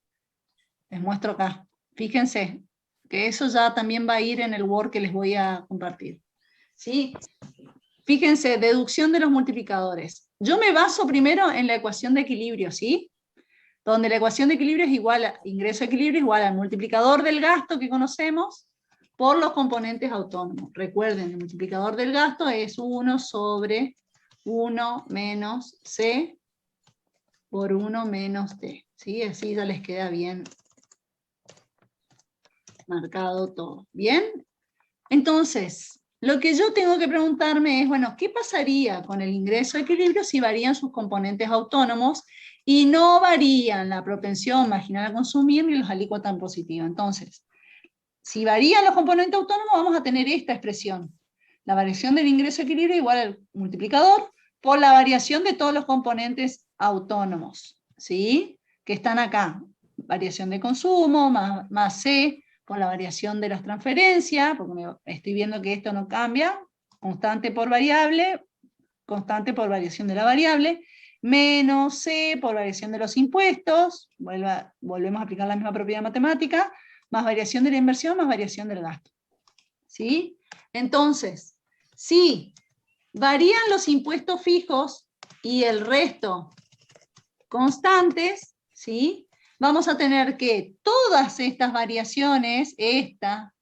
Les muestro acá. Fíjense que eso ya también va a ir en el Word que les voy a compartir. ¿Sí? Fíjense, deducción de los multiplicadores. Yo me baso primero en la ecuación de equilibrio, ¿sí? Donde la ecuación de equilibrio es igual a ingreso de equilibrio igual al multiplicador del gasto que conocemos por los componentes autónomos. Recuerden, el multiplicador del gasto es 1 sobre 1 menos C por 1 menos D. ¿Sí? Así ya les queda bien marcado todo. ¿Bien? Entonces, lo que yo tengo que preguntarme es, bueno, ¿qué pasaría con el ingreso de equilibrio si varían sus componentes autónomos y no varían la propensión marginal a consumir ni los alícuotas en positivo? Entonces, si varían los componentes autónomos, vamos a tener esta expresión. La variación del ingreso de equilibrio igual al multiplicador por la variación de todos los componentes autónomos, ¿sí? Que están acá. Variación de consumo más C por la variación de las transferencias, porque estoy viendo que esto no cambia, constante por variable, constante por variación de la variable, menos C por variación de los impuestos, volvemos a aplicar la misma propiedad matemática, más variación de la inversión, más variación del gasto. ¿Sí? Entonces, si varían los impuestos fijos y el resto constantes, ¿sí? Vamos a tener que todas estas variaciones, esta,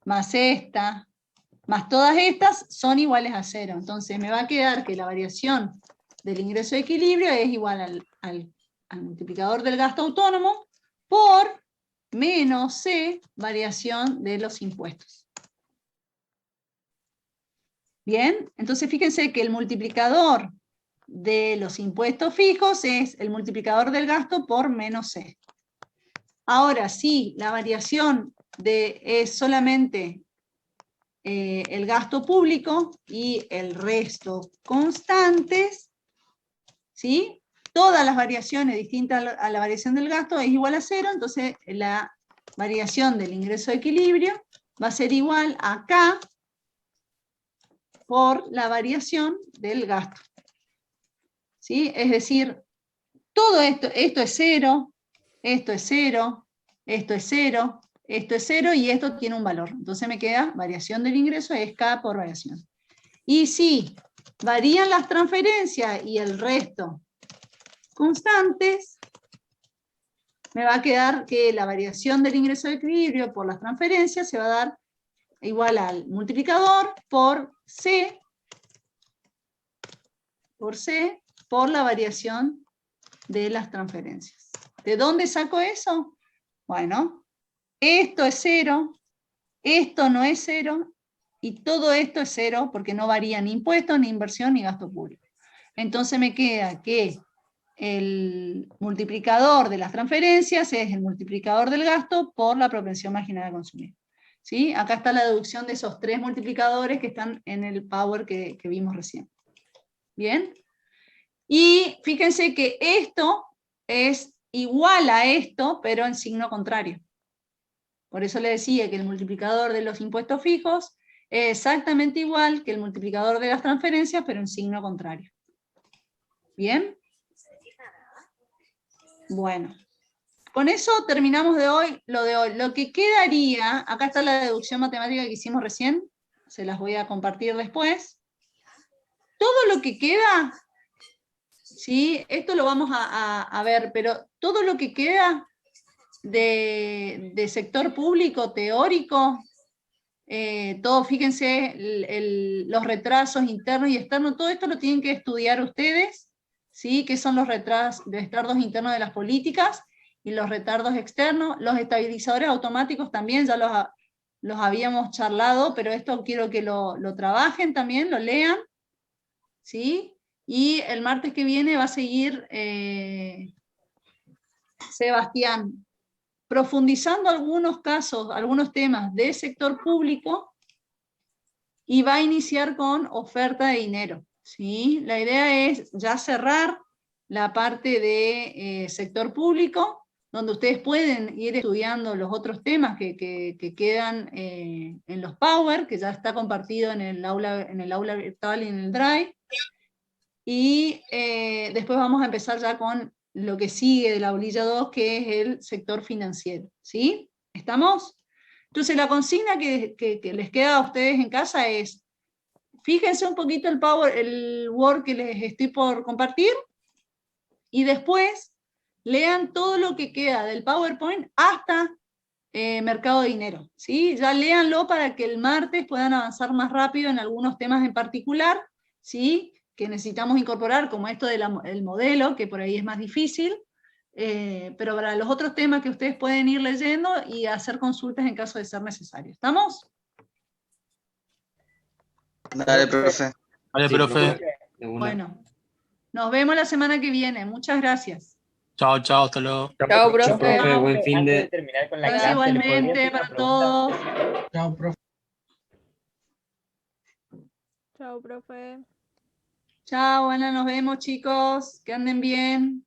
más todas estas, son iguales a 0. Entonces me va a quedar que la variación del ingreso de equilibrio es igual al multiplicador del gasto autónomo por menos C, variación de los impuestos. Bien, entonces fíjense que el multiplicador de los impuestos fijos es el multiplicador del gasto por menos C. Ahora, si la variación es solamente el gasto público y el resto constantes, ¿sí? Todas las variaciones distintas a la variación del gasto es igual a 0, entonces la variación del ingreso de equilibrio va a ser igual a K por la variación del gasto. ¿Sí? Es decir, todo esto es 0, esto es 0, esto es 0, esto es 0 y esto tiene un valor. Entonces me queda variación del ingreso es K por variación. Y si varían las transferencias y el resto constantes, me va a quedar que la variación del ingreso de equilibrio por las transferencias se va a dar igual al multiplicador por C por la variación de las transferencias. ¿De dónde saco eso? Bueno, esto es 0, esto no es 0, y todo esto es 0 porque no varía ni impuestos, ni inversión, ni gasto público. Entonces me queda que el multiplicador de las transferencias es el multiplicador del gasto por la propensión marginal a consumir. ¿Sí? Acá está la deducción de esos 3 multiplicadores que están en el Power que vimos recién. ¿Bien? Y fíjense que esto es igual a esto, pero en signo contrario. Por eso le decía que el multiplicador de los impuestos fijos es exactamente igual que el multiplicador de las transferencias, pero en signo contrario. ¿Bien? Bueno, con eso terminamos lo de hoy. Lo que quedaría, acá está la deducción matemática que hicimos recién, se las voy a compartir después. Todo lo que queda, ¿sí? Esto lo vamos a ver, pero todo lo que queda de sector público teórico, todo, fíjense, los retrasos internos y externos, todo esto lo tienen que estudiar ustedes, ¿sí? ¿Qué son los retardos internos de las políticas y los retardos externos? Los estabilizadores automáticos también, ya los habíamos charlado, pero esto quiero que lo trabajen también, lo lean, ¿sí? Y el martes que viene va a seguir Sebastián, profundizando algunos casos, algunos temas del sector público, y va a iniciar con oferta de dinero, ¿sí? La idea es ya cerrar la parte de sector público, donde ustedes pueden ir estudiando los otros temas que quedan en los Power, que ya está compartido en el aula virtual y en el Drive, y después vamos a empezar ya con lo que sigue de la aulilla 2, que es el sector financiero, ¿sí? ¿Estamos? Entonces la consigna que les queda a ustedes en casa es, fíjense un poquito el Word que les estoy por compartir, y después lean todo lo que queda del PowerPoint hasta mercado de dinero, ¿sí? Ya léanlo para que el martes puedan avanzar más rápido en algunos temas en particular, ¿sí? Que necesitamos incorporar, como esto del modelo, que por ahí es más difícil, pero para los otros temas que ustedes pueden ir leyendo y hacer consultas en caso de ser necesario. ¿Estamos? Dale, profe. Dale, Sí, profe. de una. Bueno, nos vemos la semana que viene. Muchas gracias. Chao, chao, hasta luego. Chao, Profe, profe. buen fin Antes de de... terminar con la Gracias clase, ¿le podría igualmente hacer una para pregunta? todos. Chao, profe. Chao, profe. Chao, bueno, nos vemos chicos. Que anden bien.